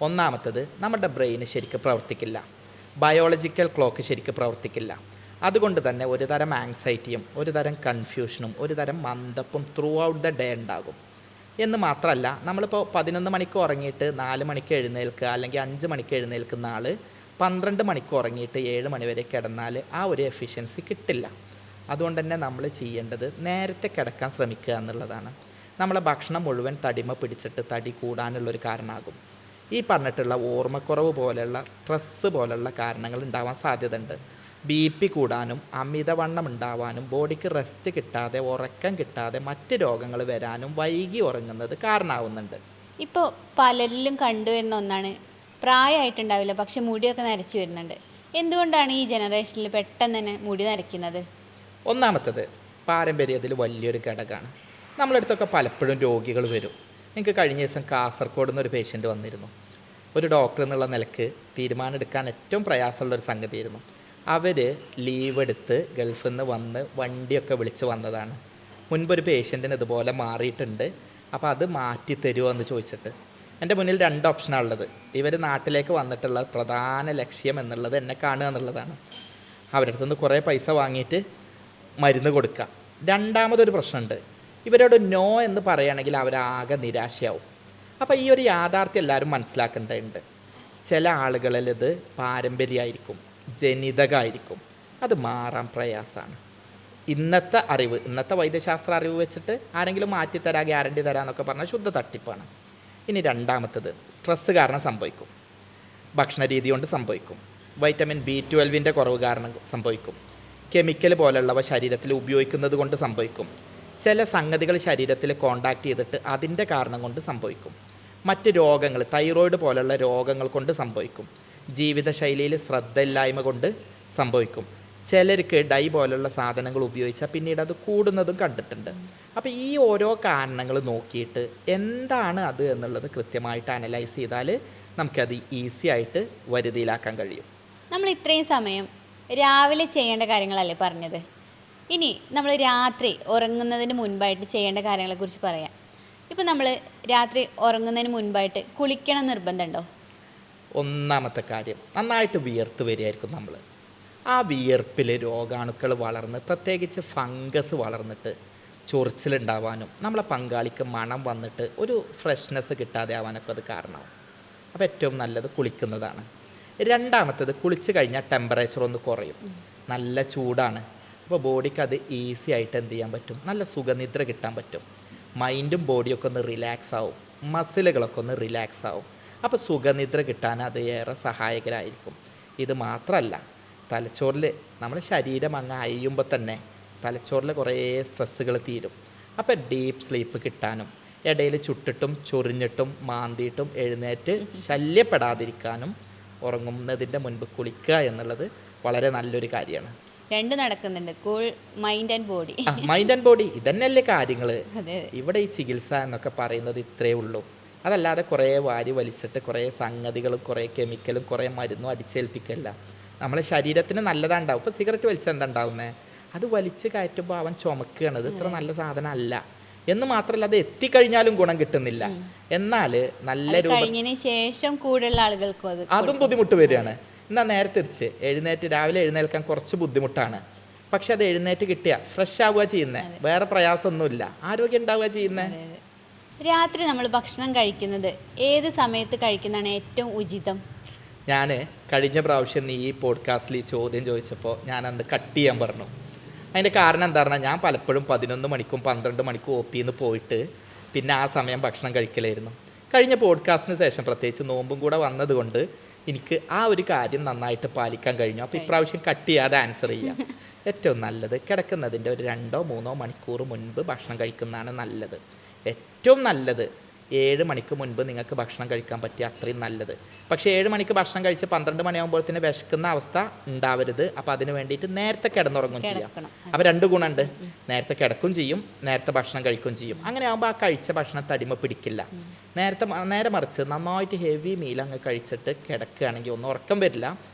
ഒന്നാമത്തത്, നമ്മുടെ ബ്രെയിന് ശരിക്കും പ്രവർത്തിക്കില്ല. ബയോളജിക്കൽ ക്ലോക്ക് ശരിക്കും പ്രവർത്തിക്കില്ല. അതുകൊണ്ട് തന്നെ ഒരു തരം ആങ്സൈറ്റിയും ഒരു തരം കൺഫ്യൂഷനും ഒരു തരം മന്ദപ്പും ത്രൂ ഔട്ട് ദ ഡേ ഉണ്ടാകും. എന്ന് മാത്രമല്ല, നമ്മളിപ്പോൾ 11 മണിക്ക് ഉറങ്ങിയിട്ട് 4 മണിക്ക് എഴുന്നേൽക്കുക, അല്ലെങ്കിൽ 5 മണിക്ക് എഴുന്നേൽക്കുന്ന ആൾ 12 മണിക്ക് ഉറങ്ങിയിട്ട് 7 മണി വരെ കിടന്നാൽ ആ ഒരു എഫിഷ്യൻസി കിട്ടില്ല. അതുകൊണ്ട് തന്നെ നമ്മൾ ചെയ്യേണ്ടത് നേരത്തെ കിടക്കാൻ ശ്രമിക്കുക എന്നുള്ളതാണ്. നമ്മളെ ഭക്ഷണം മുഴുവൻ തടിമ പിടിച്ചിട്ട് തടി കൂടാനുള്ളൊരു കാരണമാകും. ഈ പറഞ്ഞിട്ടുള്ള ഓർമ്മക്കുറവ് പോലെയുള്ള സ്ട്രെസ്സ് പോലെയുള്ള കാരണങ്ങൾ ഉണ്ടാവാൻ സാധ്യതയുണ്ട്. BP കൂടാനും അമിതവണ്ണം ഉണ്ടാവാനും ബോഡിക്ക് റെസ്റ്റ് കിട്ടാതെ ഉറക്കം കിട്ടാതെ മറ്റ് രോഗങ്ങൾ വരാനും വൈകി ഉറങ്ങുന്നത് കാരണമാവുന്നുണ്ട്. ഇപ്പോൾ പലരിലും കണ്ടുവരുന്ന ഒന്നാണ്, പ്രായമായിട്ടുണ്ടാവില്ല പക്ഷെ മുടിയൊക്കെ നരച്ചു വരുന്നുണ്ട്. എന്തുകൊണ്ടാണ് ഈ ജനറേഷനിൽ പെട്ടെന്ന് തന്നെ മുടി നരയ്ക്കുന്നത്? ഒന്നാമത്തത്, പാരമ്പര്യത്തിൽ വലിയൊരു ഘടകമാണ്. നമ്മളടുത്തൊക്കെ പലപ്പോഴും രോഗികൾ വരും. എനിക്ക് കഴിഞ്ഞ ദിവസം കാസർഗോഡ് നിന്നൊരു പേഷ്യൻ്റ് വന്നിരുന്നു. ഒരു ഡോക്ടർ എന്നുള്ള നിലക്ക് തീരുമാനം എടുക്കാൻ ഏറ്റവും പ്രയാസമുള്ളൊരു സംഗതിയായിരുന്നു. അവർ ലീവ് എടുത്ത് ഗൾഫിൽ നിന്ന് വന്ന് വണ്ടിയൊക്കെ വിളിച്ച് വന്നതാണ്. മുൻപൊരു പേഷ്യൻറ്റിന് ഇതുപോലെ മാറിയിട്ടുണ്ട്, അപ്പോൾ അത് മാറ്റി തരുമോ എന്ന് ചോദിച്ചിട്ട്. എൻ്റെ മുന്നിൽ 2 ഓപ്ഷനാണുള്ളത്. ഇവർ നാട്ടിലേക്ക് വന്നിട്ടുള്ള പ്രധാന ലക്ഷ്യം എന്നുള്ളത് എന്നെ കാണുക എന്നുള്ളതാണ്. അവരുടെ അടുത്തുനിന്ന് കുറേ പൈസ വാങ്ങിയിട്ട് മരുന്ന് കൊടുക്കുക. രണ്ടാമതൊരു പ്രശ്നമുണ്ട്, ഇവരോട് നോ എന്ന് പറയുകയാണെങ്കിൽ അവരാകെ നിരാശയാവും. അപ്പോൾ ഈ ഒരു യാഥാർത്ഥ്യം എല്ലാവരും മനസ്സിലാക്കേണ്ടതുണ്ട്. ചില ആളുകളിൽ ഇത് പാരമ്പര്യമായിരിക്കും, ജനിതകമായിരിക്കും. അത് മാറാൻ പ്രയാസമാണ്. ഇന്നത്തെ വൈദ്യശാസ്ത്ര അറിവ് വെച്ചിട്ട് ആരെങ്കിലും മാറ്റിത്തരാൻ ഗ്യാരണ്ടി തരാമെന്നൊക്കെ പറഞ്ഞാൽ ശുദ്ധ തട്ടിപ്പാണ്. ഇനി രണ്ടാമത്തത്, സ്ട്രെസ്സ് കാരണം സംഭവിക്കും, ഭക്ഷണ രീതി കൊണ്ട് സംഭവിക്കും, വൈറ്റമിൻ B12 കുറവ് കാരണം സംഭവിക്കും, കെമിക്കൽ പോലുള്ളവ ശരീരത്തിൽ ഉപയോഗിക്കുന്നത് കൊണ്ട് സംഭവിക്കും, ചില സംഗതികൾ ശരീരത്തിൽ കോണ്ടാക്ട് ചെയ്തിട്ട് അതിൻ്റെ കാരണം കൊണ്ട് സംഭവിക്കും, മറ്റ് രോഗങ്ങൾ തൈറോയിഡ് പോലുള്ള രോഗങ്ങൾ കൊണ്ട് സംഭവിക്കും, ജീവിതശൈലിയിൽ ശ്രദ്ധയില്ലായ്മ കൊണ്ട് സംഭവിക്കും. ചിലർക്ക് ഡൈ പോലുള്ള സാധനങ്ങൾ ഉപയോഗിച്ചാൽ പിന്നീട് അത് കൂടുന്നതും കണ്ടിട്ടുണ്ട്. അപ്പോൾ ഈ ഓരോ കാരണങ്ങൾ നോക്കിയിട്ട് എന്താണ് അത് എന്നുള്ളത് കൃത്യമായിട്ട് അനലൈസ് ചെയ്താൽ നമുക്കത് ഈസി ആയിട്ട് വരുതിയിലാക്കാൻ കഴിയും. നമ്മൾ ഇത്രയും സമയം രാവിലെ ചെയ്യേണ്ട കാര്യങ്ങളല്ലേ പറഞ്ഞത്. ഇനി നമ്മൾ രാത്രി ഉറങ്ങുന്നതിന് മുൻപായിട്ട് ചെയ്യേണ്ട കാര്യങ്ങളെക്കുറിച്ച് പറയാം. ഇപ്പം നമ്മൾ രാത്രി ഉറങ്ങുന്നതിന് മുൻപായിട്ട് കുളിക്കണം നിർബന്ധമുണ്ടോ? ഒന്നാമത്തെ കാര്യം, നന്നായിട്ട് വിയർത്ത് വരികയായിരിക്കും നമ്മൾ. ആ വിയർപ്പിൽ രോഗാണുക്കൾ വളർന്ന് പ്രത്യേകിച്ച് ഫംഗസ് വളർന്നിട്ട് ചൊറിച്ചിലുണ്ടാവാനും നമ്മളെ പങ്കാളിക്ക് മണം വന്നിട്ട് ഒരു ഫ്രഷ്നെസ് കിട്ടാതെ ആവാനൊക്കെ അത് കാരണമാവും. അപ്പോൾ ഏറ്റവും നല്ലത് കുളിക്കുന്നതാണ്. രണ്ടാമത്തേത്, കുളിച്ച് കഴിഞ്ഞാൽ ടെമ്പറേച്ചർ ഒന്ന് കുറയും. നല്ല ചൂടാണ്, അപ്പോൾ ബോഡിക്ക് അത് ഈസി ആയിട്ട് എന്ത് ചെയ്യാൻ പറ്റും, നല്ല സുഖനിദ്ര കിട്ടാൻ പറ്റും. മൈൻഡും ബോഡിയൊക്കെ ഒന്ന് റിലാക്സ് ആവും, മസിലുകളൊക്കെ ഒന്ന് റിലാക്സ് ആവും. അപ്പോൾ സുഖനിദ്ര കിട്ടാൻ അത് ഏറെ സഹായകരമായിരിക്കും. ഇത് മാത്രമല്ല, തലച്ചോറിൽ നമ്മുടെ ശരീരം അങ്ങ് അയയുമ്പോൾ തന്നെ തലച്ചോറിൽ കുറേ സ്ട്രെസ്സുകൾ തീരും. അപ്പോൾ ഡീപ്പ് സ്ലീപ്പ് കിട്ടാനും ഇടയിൽ ചുട്ടിട്ടും ചൊറിഞ്ഞിട്ടും മാന്തിയിട്ടും എഴുന്നേറ്റ് ശല്യപ്പെടാതിരിക്കാനും ഉറങ്ങുന്നതിൻ്റെ മുൻപ് കുളിക്കുക എന്നുള്ളത് വളരെ നല്ലൊരു കാര്യമാണ്. രണ്ട് നടക്കുന്നുണ്ട്, cool mind and body. Mind and body ഇതന്നെയല്ലേ കാര്യങ്ങൾ. അതെ. ഇവിടെ ഈ ചികിത്സ എന്നൊക്കെ പറയുന്നത് ഇത്രയേ ഉള്ളൂ. അതല്ലാതെ കുറേ വാരി വലിച്ചിട്ട് കുറേ സംഗതികളും കുറേ കെമിക്കലും കുറേ മരുന്നും അടിച്ചേൽപ്പിക്കല്ല. നമ്മളെ ശരീരത്തിന് നല്ലതാണ്ടാവും. ഇപ്പോൾ സിഗരറ്റ് വലിച്ചാൽ എന്താ ഉണ്ടാവുന്നത്, അത് വലിച്ച് കയറ്റുമ്പോൾ അവൻ ചുമക്കുകയാണ്, ഇത് ഇത്ര നല്ല സാധനം അല്ല എന്ന് മാത്രമല്ല അത് എത്തിക്കഴിഞ്ഞാലും ഗുണം കിട്ടുന്നില്ല. എന്നാൽ നല്ല കഴിഞ്ഞതിന് ശേഷം കൂടുതലുള്ള ആളുകൾക്കും അതും ബുദ്ധിമുട്ട് വരികയാണ്. എന്നാൽ നേരെ തിരിച്ച് രാവിലെ എഴുന്നേൽക്കാൻ കുറച്ച് ബുദ്ധിമുട്ടാണ്, പക്ഷെ അത് എഴുന്നേറ്റ് കിട്ടിയാൽ ഫ്രഷ് ആവുക ചെയ്യുന്നത്, വേറെ പ്രയാസമൊന്നുമില്ല, ആരോഗ്യം ഉണ്ടാവുക ചെയ്യുന്നത്. രാത്രി നമ്മൾ ഭക്ഷണം കഴിക്കുന്നത് ഏത് സമയത്ത് കഴിക്കുന്നതാണ് ഏറ്റവും ഉചിതം? ഞാൻ കഴിഞ്ഞ പ്രാവശ്യം നീ ഈ പോഡ്കാസ്റ്റിൽ ഈ ചോദ്യം ചോദിച്ചപ്പോൾ ഞാൻ അന്ന് കട്ട് ചെയ്യാൻ പറഞ്ഞു. അതിൻ്റെ കാരണം എന്താ പറഞ്ഞാൽ, ഞാൻ പലപ്പോഴും 11 മണിക്കും 12 മണിക്കും OP പോയിട്ട് പിന്നെ ആ സമയം ഭക്ഷണം കഴിക്കലായിരുന്നു. കഴിഞ്ഞ പോഡ്കാസ്റ്റിന് ശേഷം പ്രത്യേകിച്ച് നോമ്പും കൂടെ വന്നതുകൊണ്ട് എനിക്ക് ആ ഒരു കാര്യം നന്നായിട്ട് പാലിക്കാൻ കഴിഞ്ഞു. അപ്പോൾ ഇപ്രാവശ്യം കട്ട് ചെയ്യാതെ ആൻസർ ചെയ്യാം. ഏറ്റവും നല്ലത് കിടക്കുന്നതിൻ്റെ ഒരു 2-3 മണിക്കൂർ മുൻപ് ഭക്ഷണം കഴിക്കുന്നതാണ് നല്ലത്. ഏറ്റവും നല്ലത് 7 മണിക്ക് മുൻപ് നിങ്ങൾക്ക് ഭക്ഷണം കഴിക്കാൻ പറ്റിയ അത്രയും നല്ലത്. പക്ഷേ 7 മണിക്ക് ഭക്ഷണം കഴിച്ച് 12 മണിയാകുമ്പോഴത്തേന് വിശക്കുന്ന അവസ്ഥ ഉണ്ടാവരുത്. അപ്പോൾ അതിന് വേണ്ടിയിട്ട് നേരത്തെ കിടന്നുറങ്ങും ചെയ്യാം. അപ്പോൾ 2 ഗുണമുണ്ട്, നേരത്തെ കിടക്കും ചെയ്യും, നേരത്തെ ഭക്ഷണം കഴിക്കുകയും ചെയ്യും. അങ്ങനെ ആകുമ്പോൾ ആ കഴിച്ച ഭക്ഷണം തടിമ പിടിക്കില്ല. നേരെ മറിച്ച് നന്നായിട്ട് ഹെവി മീൽ അങ്ങ് കഴിച്ചിട്ട് കിടക്കുകയാണെങ്കിൽ ഒന്നും ഉറക്കം വരില്ല,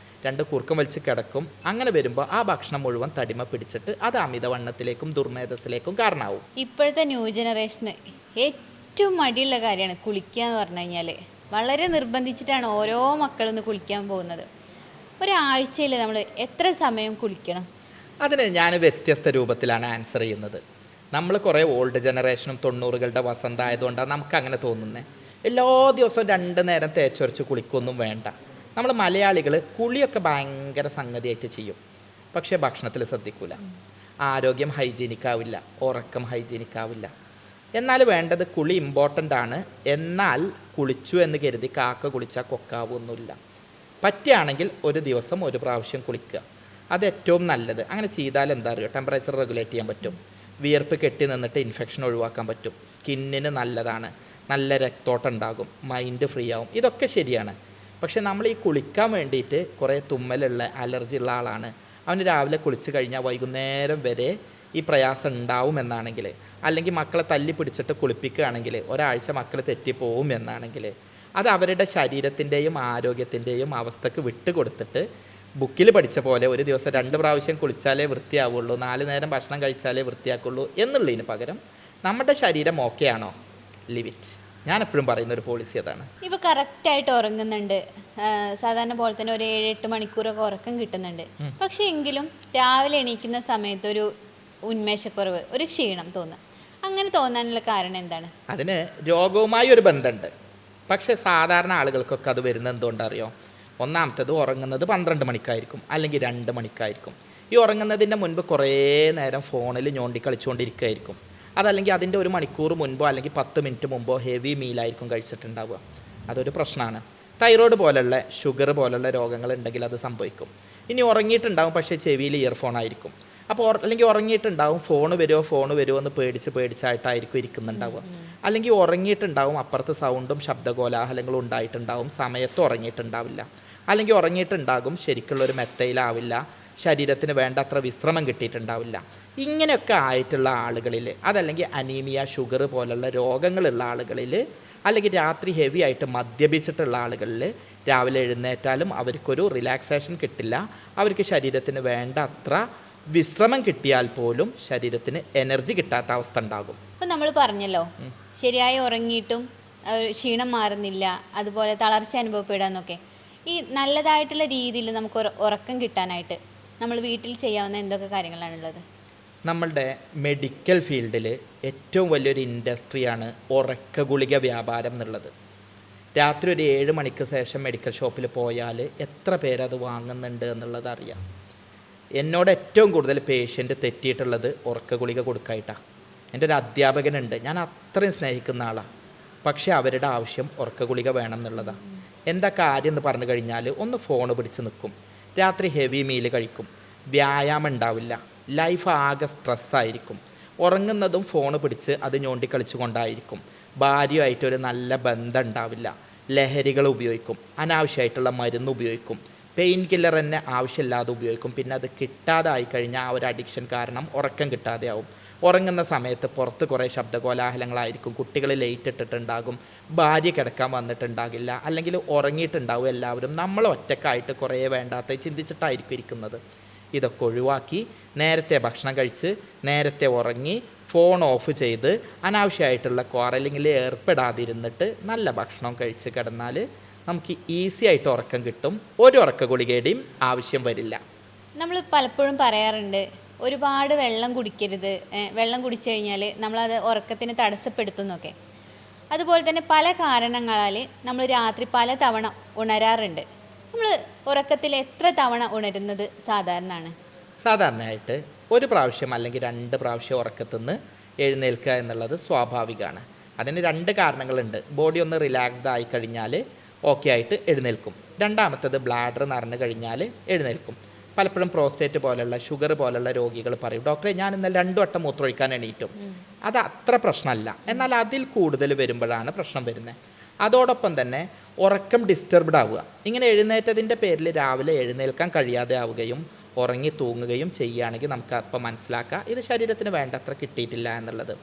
2 കൂർക്കം വലിച്ച് കിടക്കും. അങ്ങനെ വരുമ്പോൾ ആ ഭക്ഷണം മുഴുവൻ തടിമ പിടിച്ചിട്ട് അത് അമിതവണ്ണത്തിലേക്കും ദുർമേധസ്സിലേക്കും കാരണമാവും. ഇപ്പോഴത്തെ ന്യൂ ജനറേഷന് ഏറ്റവും മടിയുള്ള കാര്യമാണ് കുളിക്കുക എന്ന് പറഞ്ഞു കഴിഞ്ഞാൽ. വളരെ നിർബന്ധിച്ചിട്ടാണ് ഓരോ മക്കളൊന്ന് കുളിക്കാൻ പോകുന്നത്. ഒരാഴ്ചയിൽ നമ്മൾ എത്ര സമയം കുളിക്കണം? അതിന് ഞാൻ വ്യത്യസ്ത രൂപത്തിലാണ് ആൻസർ ചെയ്യുന്നത്. നമ്മൾ കുറേ ഓൾഡ് ജനറേഷനും 90കളുടെ വസന്തമായതുകൊണ്ടാണ് നമുക്ക് അങ്ങനെ തോന്നുന്നത്. എല്ലാ ദിവസവും 2 നേരം തേച്ചൊരച്ച് കുളിക്കൊന്നും വേണ്ട. നമ്മൾ മലയാളികൾ കുളിയൊക്കെ ഭയങ്കര സംഗതിയായിട്ട് ചെയ്യും, പക്ഷേ ഭക്ഷണത്തിൽ ശ്രദ്ധിക്കില്ല. ആരോഗ്യം ഹൈജീനിക് ആവില്ല, ഉറക്കം ഹൈജീനിക് ആവില്ല. എന്നാൽ വേണ്ടത് കുളി ഇമ്പോർട്ടൻ്റ് ആണ്. എന്നാൽ കുളിച്ചു എന്ന് കരുതി കാക്ക കുളിച്ചാൽ കൊക്കാവൊന്നുമില്ല. പറ്റുകയാണെങ്കിൽ ഒരു ദിവസം 1 പ്രാവശ്യം കുളിക്കുക, അത് ഏറ്റവും നല്ലത്. അങ്ങനെ ചെയ്താൽ എന്താ അറിയുമോ, ടെമ്പറേച്ചർ റെഗുലേറ്റ് ചെയ്യാൻ പറ്റും, വിയർപ്പ് കെട്ടി നിന്നിട്ട് ഇൻഫെക്ഷൻ ഒഴിവാക്കാൻ പറ്റും, സ്കിന്നിന് നല്ലതാണ്, നല്ല രക്തോട്ടം ഉണ്ടാകും, മൈൻഡ് ഫ്രീ ആവും. ഇതൊക്കെ ശരിയാണ്. പക്ഷേ നമ്മൾ ഈ കുളിക്കാൻ വേണ്ടിയിട്ട് കുറേ തുമ്മലുള്ള അലർജി ഉള്ള ആളാണ്, അവന് രാവിലെ കുളിച്ച് കഴിഞ്ഞാൽ വൈകുന്നേരം വരെ ഈ പ്രയാസം ഉണ്ടാവുമെന്നാണെങ്കിൽ, അല്ലെങ്കിൽ മക്കളെ തല്ലി പിടിച്ചിട്ട് കുളിപ്പിക്കുകയാണെങ്കിൽ ഒരാഴ്ച മക്കൾ തെറ്റിപ്പോവും എന്നാണെങ്കിൽ, അത് അവരുടെ ശരീരത്തിൻ്റെയും ആരോഗ്യത്തിൻ്റെയും അവസ്ഥക്ക് വിട്ടുകൊടുത്തിട്ട് ബുക്കിൽ പഠിച്ച പോലെ ഒരു ദിവസം 2 പ്രാവശ്യം കുളിച്ചാലേ വൃത്തിയാവുള്ളൂ, 4 നേരം ഭക്ഷണം കഴിച്ചാലേ വൃത്തിയാക്കുള്ളൂ എന്നുള്ളതിന് പകരം നമ്മുടെ ശരീരം ഓക്കെ ആണോ, ലിവ് ഇറ്റ്. ഞാൻ എപ്പോഴും പറയുന്ന ഒരു പോളിസി അതാണ്. ഇപ്പോൾ കറക്റ്റായിട്ട് ഉറങ്ങുന്നുണ്ട്, സാധാരണ പോലെ തന്നെ ഒരു 7-8 മണിക്കൂറൊക്കെ ഉറക്കം കിട്ടുന്നുണ്ട്. പക്ഷേ എങ്കിലും രാവിലെ എണീക്കുന്ന സമയത്ത് ഒരു ഉന്മേഷക്കുറവ്, ഒരു ക്ഷീണം തോന്നുക, അങ്ങനെ തോന്നാനുള്ള കാരണം എന്താണ്? അതിന് രോഗവുമായി ഒരു ബന്ധമുണ്ട്. പക്ഷേ സാധാരണ ആളുകൾക്കൊക്കെ അത് വരുന്നത് എന്തുകൊണ്ടറിയോ? ഒന്നാമത്തേത് ഉറങ്ങുന്നത് 12 മണിക്കായിരിക്കും, അല്ലെങ്കിൽ 2 മണിക്കായിരിക്കും. ഈ ഉറങ്ങുന്നതിൻ്റെ മുൻപ് കുറേ നേരം ഫോണിൽ ഞോണ്ടി കളിച്ചുകൊണ്ടിരിക്കുകയായിരിക്കും. അതല്ലെങ്കിൽ അതിൻ്റെ 1 മണിക്കൂർ മുൻപോ അല്ലെങ്കിൽ 10 മിനിറ്റ് മുമ്പോ ഹെവി മീലായിരിക്കും കഴിച്ചിട്ടുണ്ടാവുക. അതൊരു പ്രശ്നമാണ്. തൈറോയ്ഡ് പോലുള്ള ഷുഗർ പോലുള്ള രോഗങ്ങളുണ്ടെങ്കിൽ അത് സംഭവിക്കും. ഇനി ഉറങ്ങിയിട്ടുണ്ടാവും, പക്ഷേ ചെവിയിൽ ഇയർഫോൺ ആയിരിക്കും. അപ്പോൾ അല്ലെങ്കിൽ ഉറങ്ങിയിട്ടുണ്ടാവും, ഫോണ് വരുമോ എന്ന് പേടിച്ചായിട്ടായിരിക്കും ഇരിക്കുന്നുണ്ടാവുക. അല്ലെങ്കിൽ ഉറങ്ങിയിട്ടുണ്ടാവും, അപ്പുറത്ത് സൗണ്ടും ശബ്ദകോലാഹലങ്ങളും ഉണ്ടായിട്ടുണ്ടാവും, സമയത്ത് ഉറങ്ങിയിട്ടുണ്ടാവില്ല. അല്ലെങ്കിൽ ഉറങ്ങിയിട്ടുണ്ടാകും, ശരിക്കുള്ളൊരു മെത്തയിലാവില്ല, ശരീരത്തിന് വേണ്ടത്ര വിശ്രമം കിട്ടിയിട്ടുണ്ടാവില്ല. ഇങ്ങനെയൊക്കെ ആയിട്ടുള്ള ആളുകളിൽ, അതല്ലെങ്കിൽ അനീമിയ, ഷുഗർ പോലുള്ള രോഗങ്ങളുള്ള ആളുകളിൽ, അല്ലെങ്കിൽ രാത്രി ഹെവി ആയിട്ട് മദ്യപിച്ചിട്ടുള്ള ആളുകളിൽ രാവിലെ എഴുന്നേറ്റാലും അവർക്കൊരു റിലാക്സേഷൻ കിട്ടില്ല. അവർക്ക് ശരീരത്തിന് വേണ്ട അത്ര വിശ്രമം കിട്ടിയാൽ പോലും ശരീരത്തിന് എനർജി കിട്ടാത്ത അവസ്ഥ ഉണ്ടാകും. ഇപ്പം നമ്മൾ പറഞ്ഞല്ലോ, ശരിയായി ഉറങ്ങിയിട്ടും ക്ഷീണം മാറുന്നില്ല, അതുപോലെ തളർച്ച അനുഭവപ്പെടാന്നൊക്കെ. ഈ നല്ലതായിട്ടുള്ള രീതിയിൽ നമുക്ക് ഉറക്കം കിട്ടാനായിട്ട് നമ്മൾ വീട്ടിൽ ചെയ്യാവുന്ന എന്തൊക്കെ കാര്യങ്ങളാണുള്ളത്? നമ്മളുടെ മെഡിക്കൽ ഫീൽഡിൽ ഏറ്റവും വലിയൊരു ഇൻഡസ്ട്രിയാണ് ഉറക്ക ഗുളിക വ്യാപാരം എന്നുള്ളത്. രാത്രി ഒരു 7 മണിക്ക് ശേഷം മെഡിക്കൽ ഷോപ്പിൽ പോയാൽ എത്ര പേരത് വാങ്ങുന്നുണ്ട് എന്നുള്ളത് അറിയാം. എന്നോട് ഏറ്റവും കൂടുതൽ പേഷ്യൻ്റ് തെറ്റിയിട്ടുള്ളത് ഉറക്ക ഗുളിക കൊടുക്കായിട്ടാണ്. എൻ്റെ ഒരു അധ്യാപകനുണ്ട്, ഞാൻ അത്രയും സ്നേഹിക്കുന്ന ആളാണ്. പക്ഷേ അവരുടെ ആവശ്യം ഉറക്ക ഗുളിക വേണം എന്നുള്ളതാണ്. എന്താ കാര്യം എന്ന് പറഞ്ഞു കഴിഞ്ഞാൽ, ഒന്ന് ഫോണ് പിടിച്ച് നിൽക്കും, രാത്രി ഹെവി മീൽ കഴിക്കും, വ്യായാമം ഉണ്ടാവില്ല, ലൈഫ് ആകെ സ്ട്രെസ്സായിരിക്കും, ഉറങ്ങുന്നതും ഫോണ് പിടിച്ച് അത് ഞോണ്ടിക്കളിച്ചു കൊണ്ടായിരിക്കും, ഭാര്യയുമായിട്ടൊരു നല്ല ബന്ധം ഉണ്ടാവില്ല, ലഹരികൾ ഉപയോഗിക്കും, അനാവശ്യമായിട്ടുള്ള മരുന്ന് ഉപയോഗിക്കും, പെയിൻ കില്ലർ തന്നെ ആവശ്യമില്ലാതെ ഉപയോഗിക്കും. പിന്നെ അത് കിട്ടാതായി കഴിഞ്ഞാൽ ആ ഒരു അഡിക്ഷൻ കാരണം ഉറക്കം കിട്ടാതെയാവും. ഉറങ്ങുന്ന സമയത്ത് പുറത്ത് കുറേ ശബ്ദകോലാഹലങ്ങളായിരിക്കും, കുട്ടികൾ ലേറ്റ് ഇട്ടിട്ടുണ്ടാകും, ഭാര്യ കിടക്കാൻ വന്നിട്ടുണ്ടാകില്ല, അല്ലെങ്കിൽ ഉറങ്ങിയിട്ടുണ്ടാവും എല്ലാവരും. നമ്മൾ ഒറ്റക്കായിട്ട് കുറേ വേണ്ടാത്ത ചിന്തിച്ചിട്ടായിരിക്കും ഇരിക്കുന്നത്. ഇതൊക്കെ ഒഴിവാക്കി നേരത്തെ ഭക്ഷണം കഴിച്ച് നേരത്തെ ഉറങ്ങി ഫോൺ ഓഫ് ചെയ്ത് അനാവശ്യമായിട്ടുള്ള ക്വാറലിങ്ങിൽ ഏർപ്പെടാതിരുന്നിട്ട് നല്ല ഭക്ഷണം കഴിച്ച് കിടന്നാൽ നമുക്ക് ഈസി ആയിട്ട് ഉറക്കം കിട്ടും. ഒരു ഉറക്ക ഗുളികയുടെയും ആവശ്യം വരില്ല. നമ്മൾ പലപ്പോഴും പറയാറുണ്ട്, ഒരുപാട് വെള്ളം കുടിക്കരുത്, വെള്ളം കുടിച്ചു കഴിഞ്ഞാൽ നമ്മളത് ഉറക്കത്തിന് തടസ്സപ്പെടുത്തുന്നൊക്കെ. അതുപോലെ തന്നെ പല കാരണങ്ങളാൽ നമ്മൾ രാത്രി പല തവണ ഉണരാറുണ്ട്. നമ്മൾ ഉറക്കത്തിൽ എത്ര തവണ ഉണരുന്നത് സാധാരണയാണ്? സാധാരണയായിട്ട് ഒരു പ്രാവശ്യം അല്ലെങ്കിൽ 2 പ്രാവശ്യം ഉറക്കത്തിൽ നിന്ന് എഴുന്നേൽക്കുക എന്നുള്ളത് സ്വാഭാവികമാണ്. അതിന് 2 കാരണങ്ങളുണ്ട്. ബോഡി ഒന്ന് റിലാക്സ്ഡ് ആയി കഴിഞ്ഞാൽ ഓക്കെ ആയിട്ട് എഴുന്നേൽക്കും. രണ്ടാമത്തത് ബ്ലാഡർ നിറഞ്ഞു കഴിഞ്ഞാൽ എഴുന്നേൽക്കും. പലപ്പോഴും പ്രോസ്റ്റേറ്റ് പോലുള്ള ഷുഗർ പോലുള്ള രോഗികൾ പറയും, ഡോക്ടറെ ഞാൻ ഇന്നലെ 2 വട്ടം മൂത്രമൊഴിക്കാൻ എണീറ്റും. അത് അത്ര പ്രശ്നമല്ല, എന്നാൽ അതിൽ കൂടുതൽ വരുമ്പോഴാണ് പ്രശ്നം വരുന്നത്. അതോടൊപ്പം തന്നെ ഉറക്കം ഡിസ്റ്റർബ്ഡ് ആവുക. ഇങ്ങനെ എഴുന്നേറ്റതിൻ്റെ പേരിൽ രാവിലെ എഴുന്നേൽക്കാൻ കഴിയാതെ ആവുകയും ഉറങ്ങി തൂങ്ങുകയും ചെയ്യുകയാണെങ്കിൽ നമുക്ക് അപ്പം മനസ്സിലാക്കാം ഇത് ശരീരത്തിന് വേണ്ടത്ര കിട്ടിയിട്ടില്ല എന്നുള്ളത്.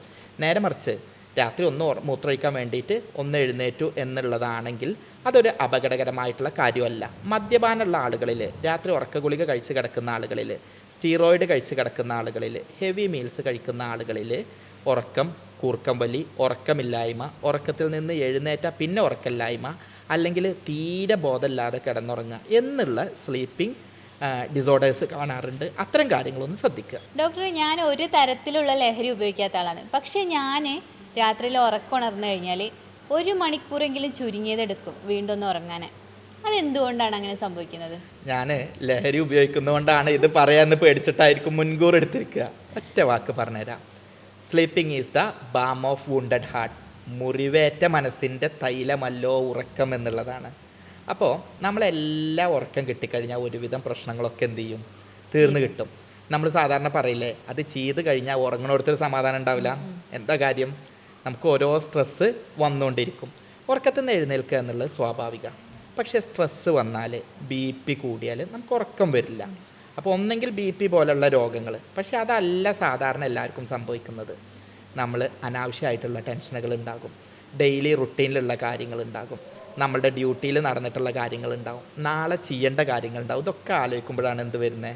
നേരെ മറിച്ച് രാത്രി ഒന്ന് മൂത്രമൊഴിക്കാൻ വേണ്ടിയിട്ട് ഒന്ന് എഴുന്നേറ്റു എന്നുള്ളതാണെങ്കിൽ അതൊരു അപകടകരമായിട്ടുള്ള കാര്യമല്ല. മദ്യപാനമുള്ള ആളുകളിൽ, രാത്രി ഉറക്ക ഗുളിക കഴിച്ച് കിടക്കുന്ന ആളുകളിൽ, സ്റ്റീറോയിഡ് കഴിച്ച് കിടക്കുന്ന ആളുകളിൽ, ഹെവി മീൽസ് കഴിക്കുന്ന ആളുകളിൽ ഉറക്കം, കൂർക്കം വലി, ഉറക്കമില്ലായ്മ, ഉറക്കത്തിൽ നിന്ന് എഴുന്നേറ്റ പിന്നെ ഉറക്കമില്ലായ്മ, അല്ലെങ്കിൽ തീരെ ബോധമില്ലാതെ കിടന്നുറങ്ങുക എന്നുള്ള സ്ലീപ്പിംഗ് ഡിസോർഡേഴ്സ് കാണാറുണ്ട്. അത്തരം കാര്യങ്ങളൊന്ന് ശ്രദ്ധിക്കുക. ഡോക്ടർ, ഞാൻ ഒരു തരത്തിലുള്ള ലഹരി ഉപയോഗിക്കാത്ത ആളാണ്. പക്ഷേ ഞാൻ രാത്രിയിൽ ഉറക്കം ഉണർന്നു കഴിഞ്ഞാൽ 1 മണിക്കൂറെങ്കിലും ചുരുങ്ങിയതെടുക്കും വീണ്ടും ഒന്ന് ഉറങ്ങാൻ. അതെന്തുകൊണ്ടാണ് അങ്ങനെ സംഭവിക്കുന്നത്? ഞാൻ ലഹരി ഉപയോഗിക്കുന്നതുകൊണ്ടാണ് ഇത് പറയാമെന്ന് പേടിച്ചിട്ടായിരിക്കും മുൻകൂർ എടുത്തിരിക്കുക. ഒറ്റ വാക്ക് പറഞ്ഞുതരാം. Sleeping is the balm of wounded heart. മുറിവേറ്റ മനസ്സിൻ്റെ തൈലമല്ലോ ഉറക്കം എന്നുള്ളതാണ്. അപ്പോൾ നമ്മളെല്ലാം ഉറക്കം കിട്ടിക്കഴിഞ്ഞാൽ ഒരുവിധം പ്രശ്നങ്ങളൊക്കെ എന്ത് ചെയ്യും? തീർന്നു കിട്ടും. നമ്മൾ സാധാരണ പറയില്ലേ, അത് ചെയ്ത് കഴിഞ്ഞാൽ ഉറങ്ങണോടത്തൊരു സമാധാനം ഉണ്ടാവില്ല. എന്താ കാര്യം? നമുക്ക് ഓരോ സ്ട്രെസ്സ് വന്നുകൊണ്ടിരിക്കും. ഉറക്കത്തിൽ നിന്ന് എഴുന്നേൽക്കുക എന്നുള്ളത് സ്വാഭാവികമാണ്. പക്ഷേ സ്ട്രെസ്സ് വന്നാൽ, BP കൂടിയാൽ നമുക്ക് ഉറക്കം വരില്ല. അപ്പോൾ ഒന്നെങ്കിൽ BP പോലുള്ള രോഗങ്ങൾ, പക്ഷേ അതല്ല സാധാരണ എല്ലാവർക്കും സംഭവിക്കുന്നത്. നമ്മൾ അനാവശ്യമായിട്ടുള്ള ടെൻഷനുകൾ ഉണ്ടാകും, ഡെയിലി റുട്ടീനിലുള്ള കാര്യങ്ങളുണ്ടാകും, നമ്മളുടെ ഡ്യൂട്ടിയിൽ നടന്നിട്ടുള്ള കാര്യങ്ങളുണ്ടാവും, നാളെ ചെയ്യേണ്ട കാര്യങ്ങളുണ്ടാവും. ഇതൊക്കെ ആലോചിക്കുമ്പോഴാണ് എന്ത് വരുന്നത്?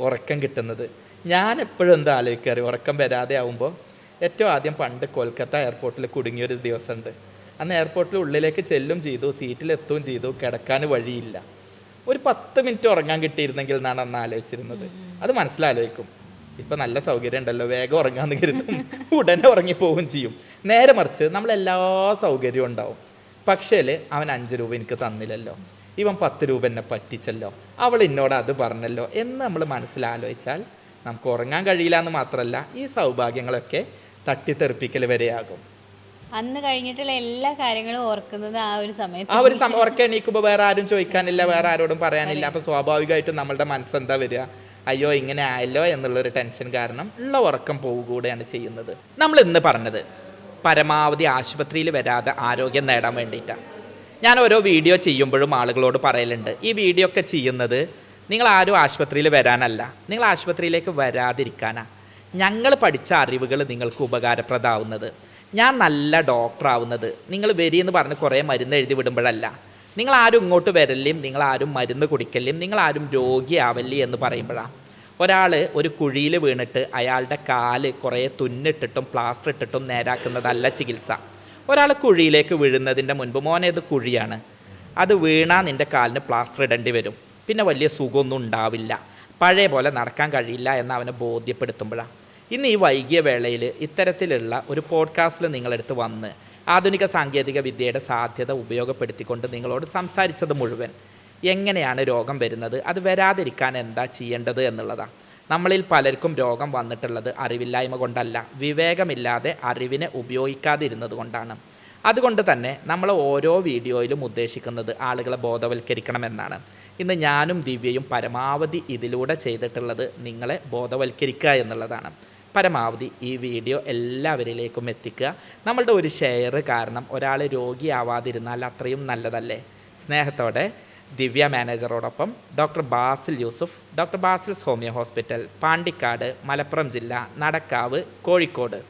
ഉറക്കം കിട്ടുന്നത്. ഞാൻ എപ്പോഴും എന്താ ആലോചിക്കാറ്, ഉറക്കം വരാതെ ആവുമ്പോൾ ഏറ്റവും ആദ്യം പണ്ട് കൊൽക്കത്ത എയർപോർട്ടിൽ കുടുങ്ങിയൊരു ദിവസമുണ്ട്. അന്ന് എയർപോർട്ടിൽ ഉള്ളിലേക്ക് ചെല്ലും ചെയ്തു, സീറ്റിലെത്തുകയും ചെയ്തു, കിടക്കാൻ വഴിയില്ല. ഒരു 10 മിനിറ്റ് ഉറങ്ങാൻ കിട്ടിയിരുന്നെങ്കിൽ എന്നാണ് അന്ന് ആലോചിച്ചിരുന്നത്. അത് മനസ്സിലാലോചിക്കും. ഇപ്പം നല്ല സൗകര്യം ഉണ്ടല്ലോ, വേഗം ഉറങ്ങാമെന്ന് കരുതും, ഉടനെ ഉറങ്ങിപ്പോവുകയും ചെയ്യും. നേരെ മറിച്ച് നമ്മളെല്ലാ സൗകര്യവും ഉണ്ടാവും, പക്ഷേ അവൻ 5 രൂപ എനിക്ക് തന്നില്ലല്ലോ, ഇവൻ 10 രൂപ എന്നെ പറ്റിച്ചല്ലോ, അവൾ എന്നോട് അത് പറഞ്ഞല്ലോ എന്ന് നമ്മൾ മനസ്സിലാലോചിച്ചാൽ നമുക്ക് ഉറങ്ങാൻ കഴിയില്ല എന്ന് മാത്രമല്ല, ഈ സൗഭാഗ്യങ്ങളൊക്കെ തട്ടിത്തെറിപ്പിക്കൽ വരെയാകും. അന്ന് കഴിഞ്ഞിട്ടുള്ള എല്ലാ കാര്യങ്ങളും ഓർക്കുന്നത് ആ ഒരു സമയത്ത്. ആ ഒരു ഉറക്കം എണീക്കുമ്പോൾ വേറെ ആരും ചോദിക്കാനില്ല, വേറെ ആരോടും പറയാനില്ല. അപ്പോൾ സ്വാഭാവികമായിട്ടും നമ്മളുടെ മനസ്സെന്താ വരിക? അയ്യോ ഇങ്ങനെ ആയല്ലോ എന്നുള്ളൊരു ടെൻഷൻ കാരണം ഉള്ള ഉറക്കം പോവുകയാണ് ചെയ്യുന്നത്. നമ്മൾ ഇന്ന് പറഞ്ഞത് പരമാവധി ആശുപത്രിയിൽ വരാതെ ആരോഗ്യം നേടാൻ വേണ്ടിയിട്ടാണ്. ഞാൻ ഓരോ വീഡിയോ ചെയ്യുമ്പോഴും ആളുകളോട് പറയലുണ്ട്, ഈ വീഡിയോ ഒക്കെ ചെയ്യുന്നത് നിങ്ങൾ ആരും ആശുപത്രിയിൽ വരാനല്ല, നിങ്ങൾ ആശുപത്രിയിലേക്ക് വരാതിരിക്കാനാണ്. ഞങ്ങൾ പഠിച്ച അറിവുകൾ നിങ്ങൾക്ക് ഉപകാരപ്രദമാവുന്നത്, ഞാൻ നല്ല ഡോക്ടറാവുന്നത് നിങ്ങൾ വരിയെന്ന് പറഞ്ഞ് കുറേ മരുന്ന് എഴുതി വിടുമ്പോഴല്ല. നിങ്ങളാരും ഇങ്ങോട്ട് വരല്ലേയും നിങ്ങളാരും മരുന്ന് കുടിക്കല്ലേയും നിങ്ങളാരും രോഗിയാവല്ലേ എന്ന് പറയുമ്പോഴാണ്. ഒരാൾ ഒരു കുഴിയിൽ വീണിട്ട് അയാളുടെ കാല് കുറേ തുന്നിട്ടിട്ടും പ്ലാസ്റ്റർ ഇട്ടിട്ടും നേരാക്കുന്നതല്ല ചികിത്സ. ഒരാൾ കുഴിയിലേക്ക് വീഴുന്നതിൻ്റെ മുൻപ് മോനേത് കുഴിയാണ്, അത് വീണാൽ നിൻ്റെ കാലിന് പ്ലാസ്റ്റർ ഇടേണ്ടി വരും, പിന്നെ വലിയ സുഖമൊന്നും ഉണ്ടാവില്ല, പഴയ പോലെ നടക്കാൻ കഴിയില്ല എന്ന് അവനെ ബോധ്യപ്പെടുത്തുമ്പോഴാണ്. ഇന്ന് ഈ വൈകിയ വേളയിൽ ഇത്തരത്തിലുള്ള ഒരു പോഡ്കാസ്റ്റിൽ നിങ്ങളെടുത്ത് വന്ന് ആധുനിക സാങ്കേതിക വിദ്യയുടെ സാധ്യത ഉപയോഗപ്പെടുത്തിക്കൊണ്ട് നിങ്ങളോട് സംസാരിച്ചത് മുഴുവൻ എങ്ങനെയാണ് രോഗം വരുന്നത്, അത് വരാതിരിക്കാൻ എന്താ ചെയ്യേണ്ടത് എന്നുള്ളതാണ്. നമ്മളിൽ പലർക്കും രോഗം വന്നിട്ടുള്ളത് അറിവില്ലായ്മ കൊണ്ടല്ല, വിവേകമില്ലാതെ അറിവിനെ ഉപയോഗിക്കാതിരുന്നത് കൊണ്ടാണ്. അതുകൊണ്ട് തന്നെ നമ്മൾ ഓരോ വീഡിയോയിലും ഉദ്ദേശിക്കുന്നത് ആളുകളെ ബോധവൽക്കരിക്കണമെന്നാണ്. ഇന്ന് ഞാനും ദിവ്യയും പരമാവധി ഇതിലൂടെ ചെയ്തിട്ടുള്ളത് നിങ്ങളെ ബോധവൽക്കരിക്കുക എന്നുള്ളതാണ്. പരമാവധി ഈ വീഡിയോ എല്ലാവരിലേക്കും എത്തിക്കുക. നമ്മളുടെ ഒരു ഷെയർ കാരണം ഒരാൾ രോഗിയാവാതിരുന്നാൽ അത്രയും നല്ലതല്ലേ. സ്നേഹത്തോടെ ദിവ്യ മാനേജറോടൊപ്പം doctor Basil Yusuf, doctor Basil's homeo hospital, Pandikkad, Malappuram ജില്ല, നടക്കാവ്, കോഴിക്കോട്.